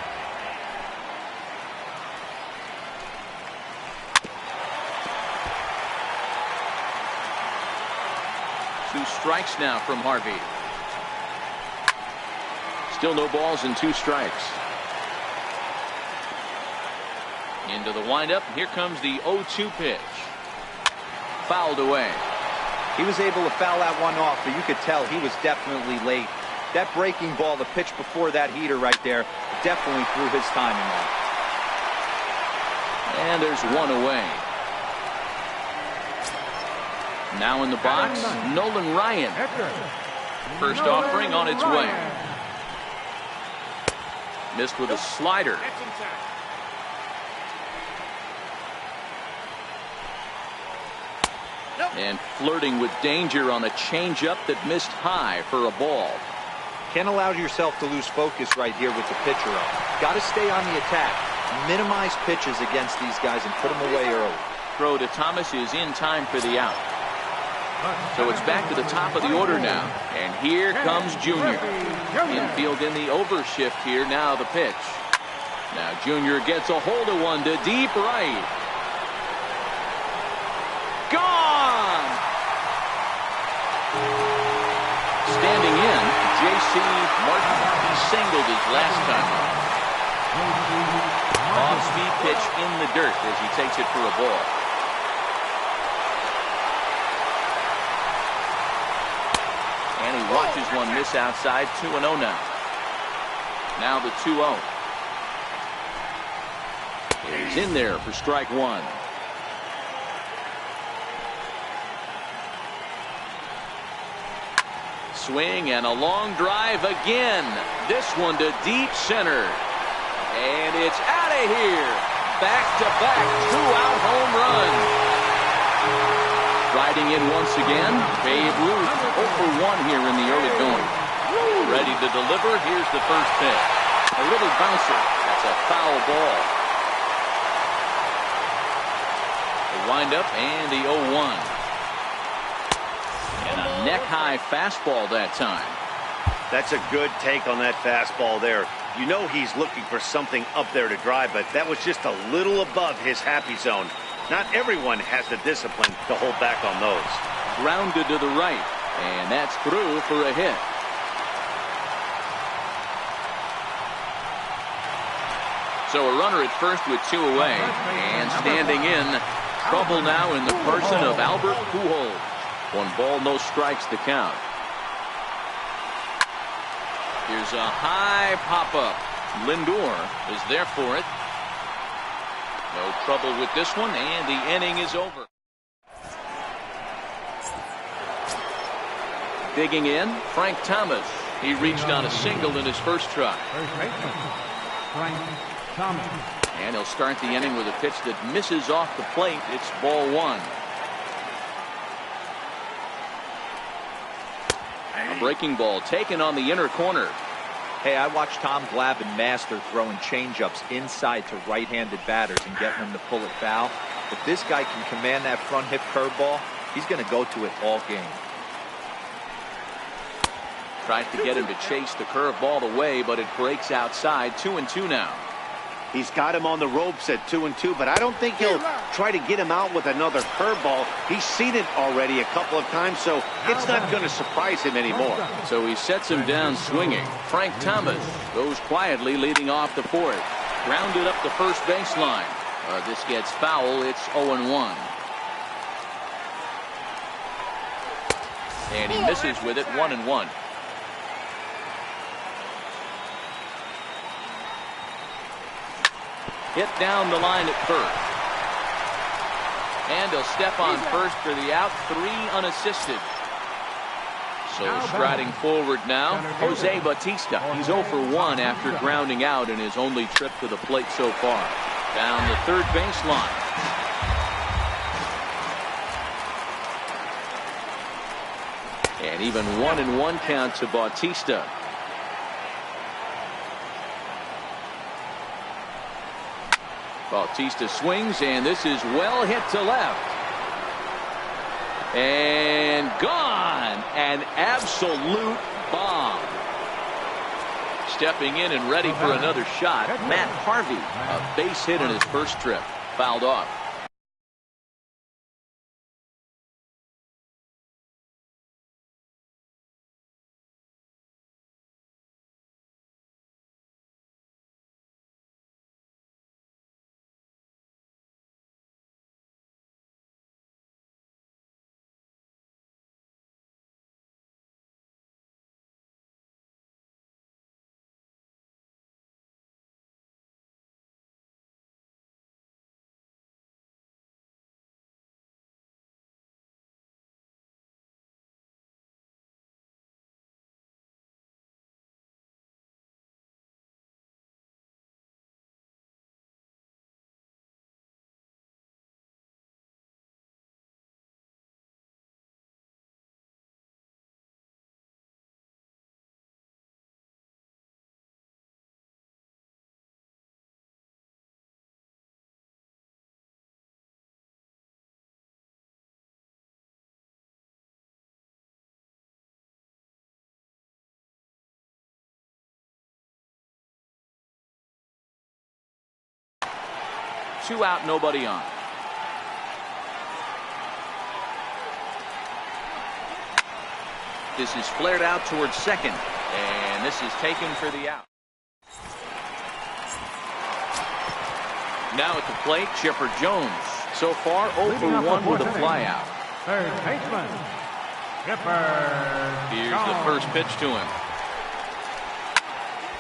Two strikes now from Harvey. Still no balls and 2 strikes. Into the windup. Here comes the 0-2 pitch. Fouled away. He was able to foul that one off, but you could tell he was definitely late. That breaking ball, the pitch before that heater right there, definitely threw his timing off. And there's one away. Now in the box, Nolan Ryan. First offering on its way. Missed with a slider. That's inside. And flirting with danger on a changeup that missed high for a ball. Can't allow yourself to lose focus right here with the pitcher up. Got to stay on the attack. Minimize pitches against these guys and put them away early. Throw to Thomas is in time for the out. So it's back to the top of the order now. And here comes Junior. Infield in the overshift here. Now the pitch. Now Junior gets a hold of one to deep right. Gone! Standing in, J.C. Martin. He singled his last time up. Off-speed pitch in the dirt as he takes it for a ball. And he watches one miss outside. 2-0 now. Now the 2-0. He's in there for strike one. Swing and a long drive again. This one to deep center. And it's out of here. Back-to-back two-out home run. Riding in once again, Babe Ruth 0 for 1 here in the early going. Ready to deliver. Here's the first pitch. A little bouncer. That's a foul ball. The windup and the 0-1. And a neck-high fastball that time. That's a good take on that fastball there. You know he's looking for something up there to drive, but that was just a little above his happy zone. Not everyone has the discipline to hold back on those. Grounded to the right, and that's through for a hit. So a runner at first with two away, and standing in, trouble now in the person of Albert Pujols. 1 ball, no strikes to count. Here's a high pop-up. Lindor is there for it. No trouble with this one, and the inning is over. Digging in, Frank Thomas. He reached on a single in his first try. Frank Thomas. And he'll start the inning with a pitch that misses off the plate. It's ball 1. A breaking ball taken on the inner corner. Hey, I watched Tom Glavine master throwing changeups inside to right-handed batters and getting them to pull it foul. If this guy can command that front hip curveball, he's going to go to it all game. Tries to get him to chase the curveball away, but it breaks outside. 2-2 now. He's got him on the ropes at 2-2, but I don't think he'll try to get him out with another curveball. He's seen it already a couple of times, so it's not going to surprise him anymore. So he sets him down swinging. Frank Thomas goes quietly leading off the 4th. Grounded up the first baseline. This gets foul. It's 0-1. And he misses with it. 1-1. Hit down the line at first. And he'll step on first for the out. 3 unassisted. So striding forward now, Jose Bautista. He's 0 for 1 after grounding out in his only trip to the plate so far. Down the third baseline. And even 1-1 count to Bautista. Bautista swings, and this is well hit to left. And gone. An absolute bomb. Stepping in and ready for another shot, Matt Harvey. A base hit in his first trip. Fouled off. 2 out, nobody on. This is flared out towards second, and this is taken for the out. Now at the plate, Chipper Jones. So far, 0 for 1 with a flyout. Third baseman, Chipper Here's Jones. the first pitch to him.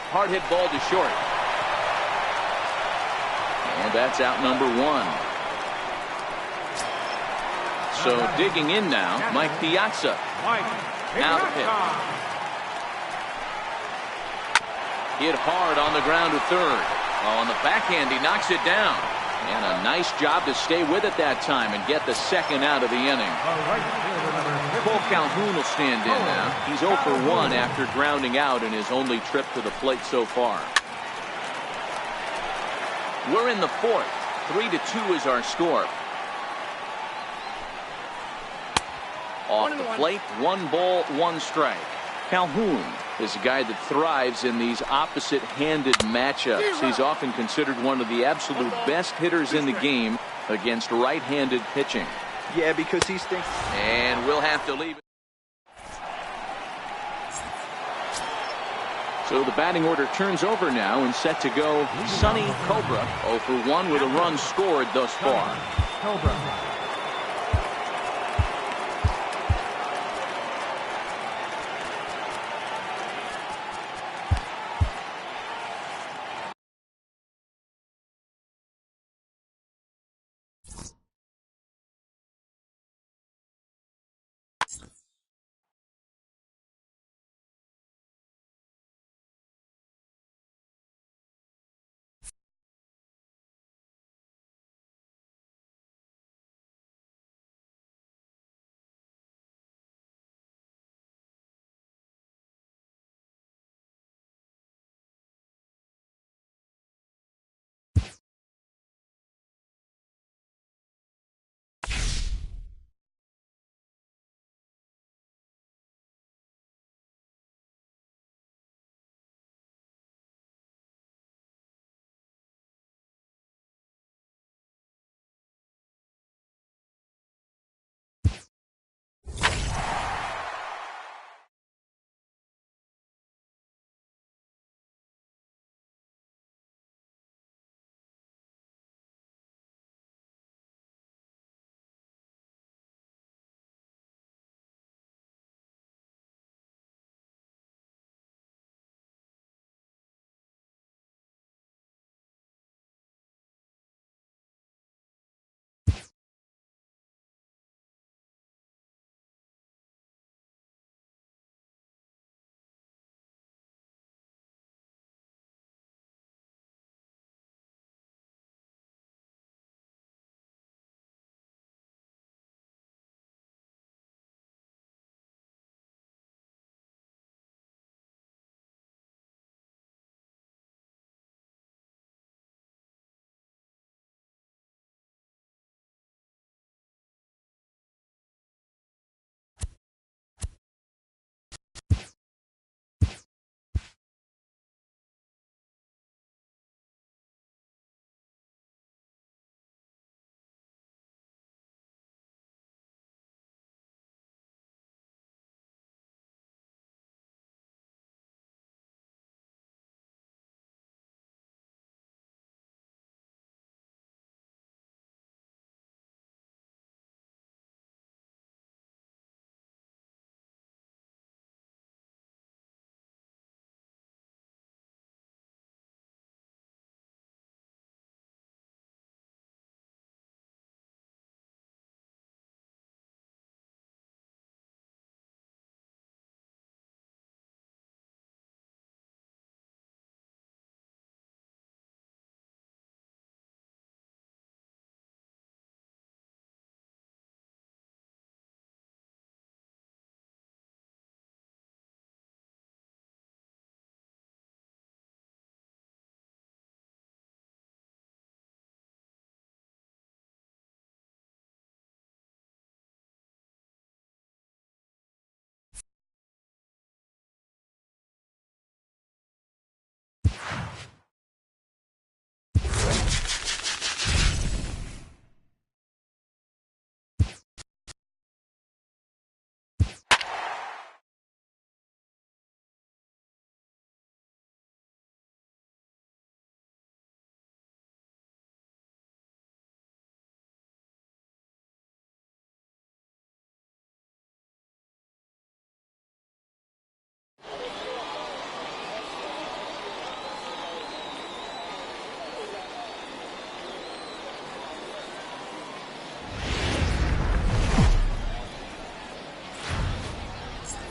Hard hit ball to short. And that's out number 1. So digging in now, Mike Piazza. Now the pitch. Hit hard on the ground to third. On the backhand, he knocks it down. And a nice job to stay with it that time and get the second out of the inning. Cole Calhoun will stand in now. He's 0 for 1 after grounding out in his only trip to the plate so far. We're in the 4th. 3-2 is our score. Off the plate, 1 ball, 1 strike. Calhoun is a guy that thrives in these opposite-handed matchups. He's often considered one of the absolute best hitters in the game against right-handed pitching. Yeah, because he's thinking. And we'll have to leave it. So the batting order turns over now and set to go. Sonny Cobra, 0 for 1 with a run scored thus far. Cobra.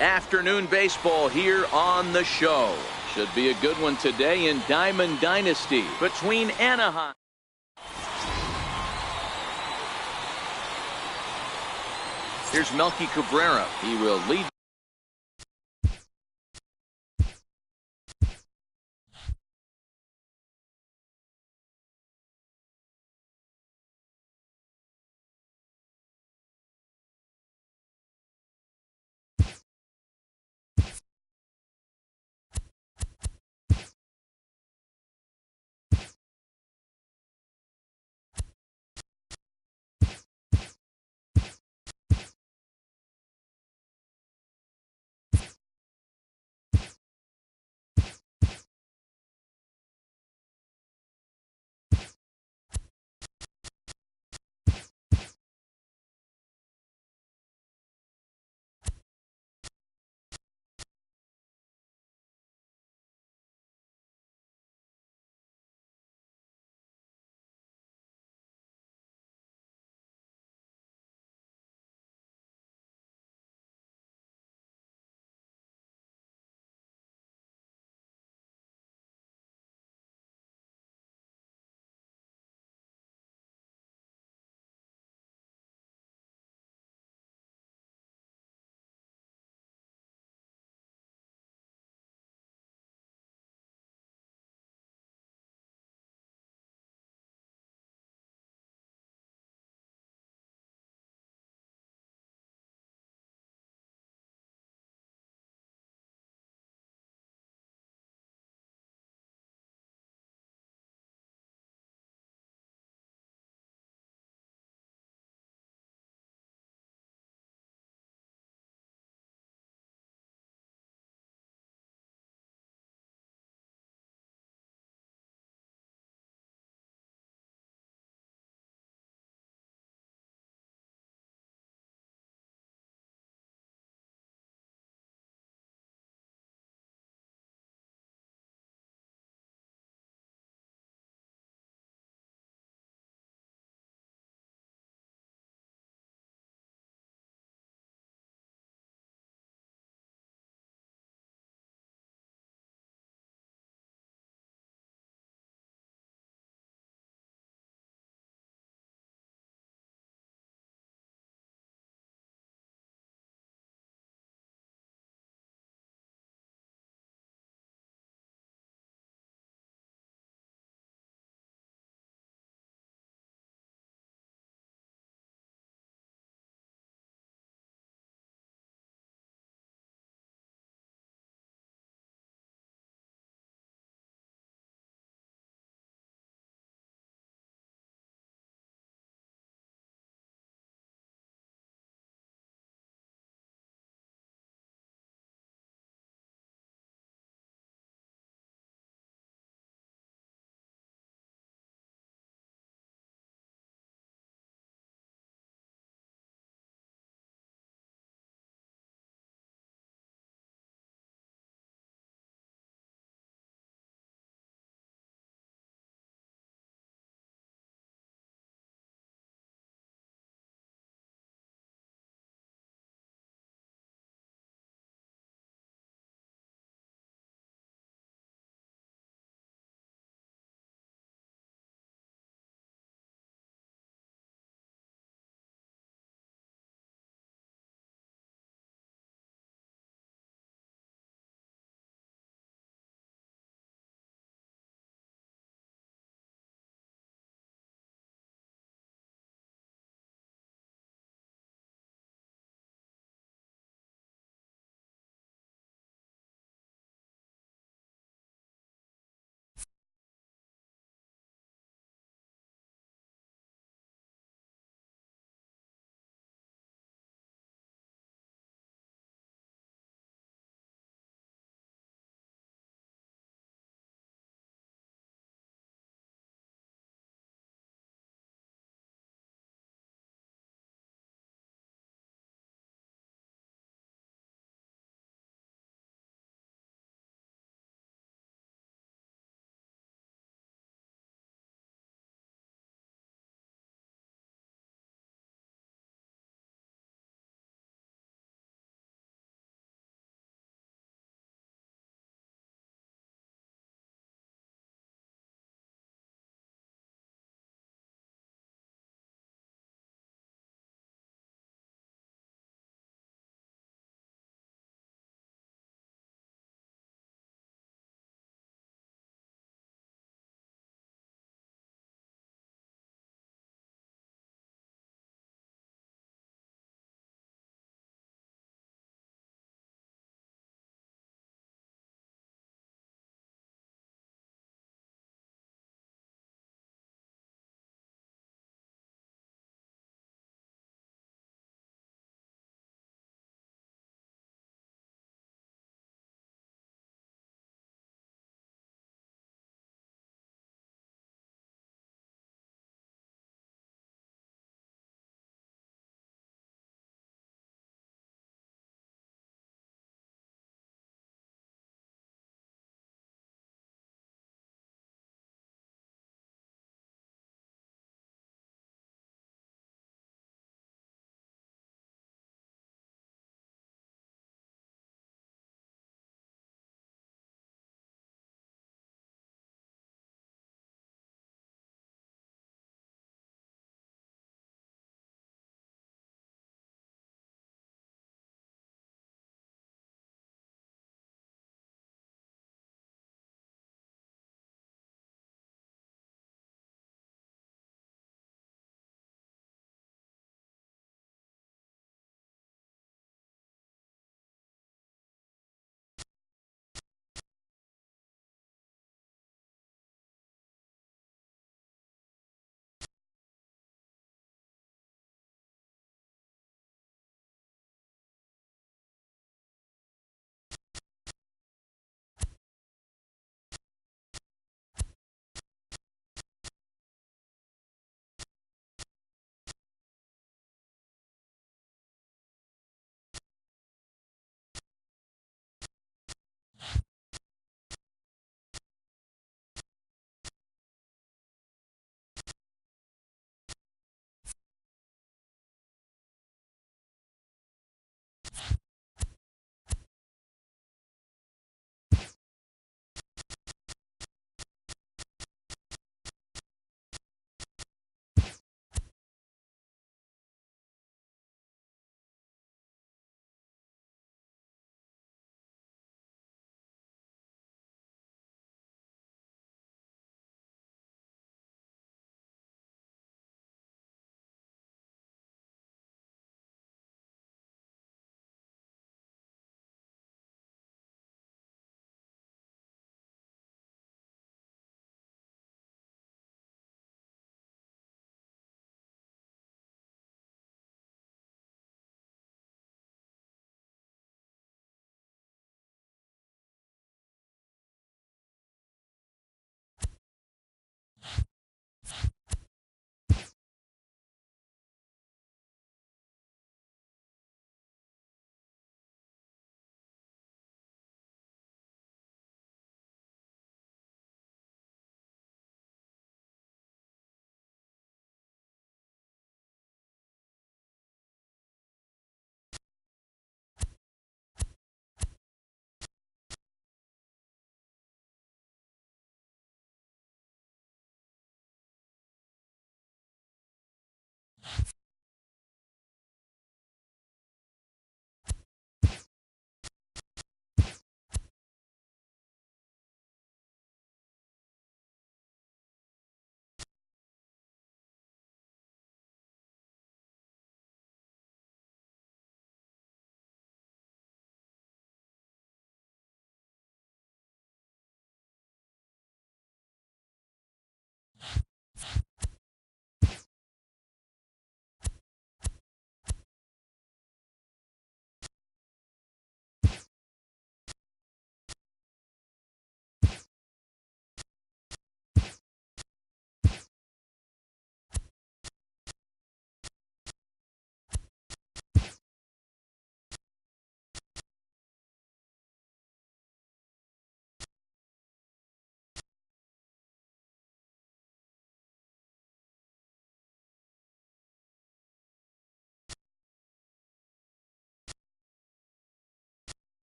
Afternoon baseball here on the show. Should be a good one today in Diamond Dynasty between Anaheim. Here's Melky Cabrera. He will lead.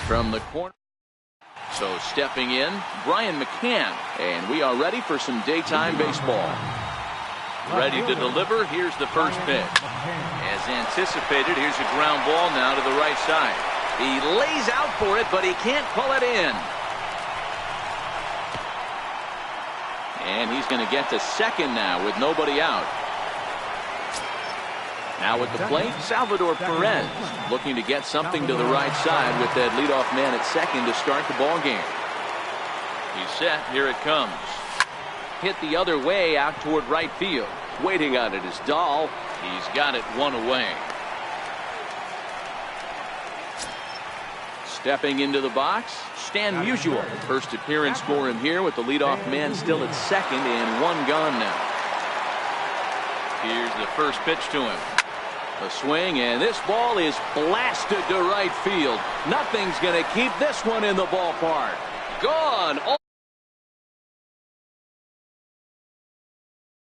from the corner. So stepping in, Brian McCann. And we are ready for some daytime baseball. Ready to deliver. Here's the first pitch. As anticipated, here's a ground ball now to the right side. He lays out for it, but he can't pull it in. And he's going to get to second now with nobody out. Now at the plate, Salvador Perez looking to get something to the right side with that leadoff man at second to start the ball game. He's set. Here it comes. Hit the other way out toward right field. Waiting on it is Dahl. He's got it one away. Stepping into the box, Stan Musial. First appearance for him here with the leadoff man still at second and one gone now. Here's the first pitch to him. A swing, and this ball is blasted to right field. Nothing's going to keep this one in the ballpark. Gone.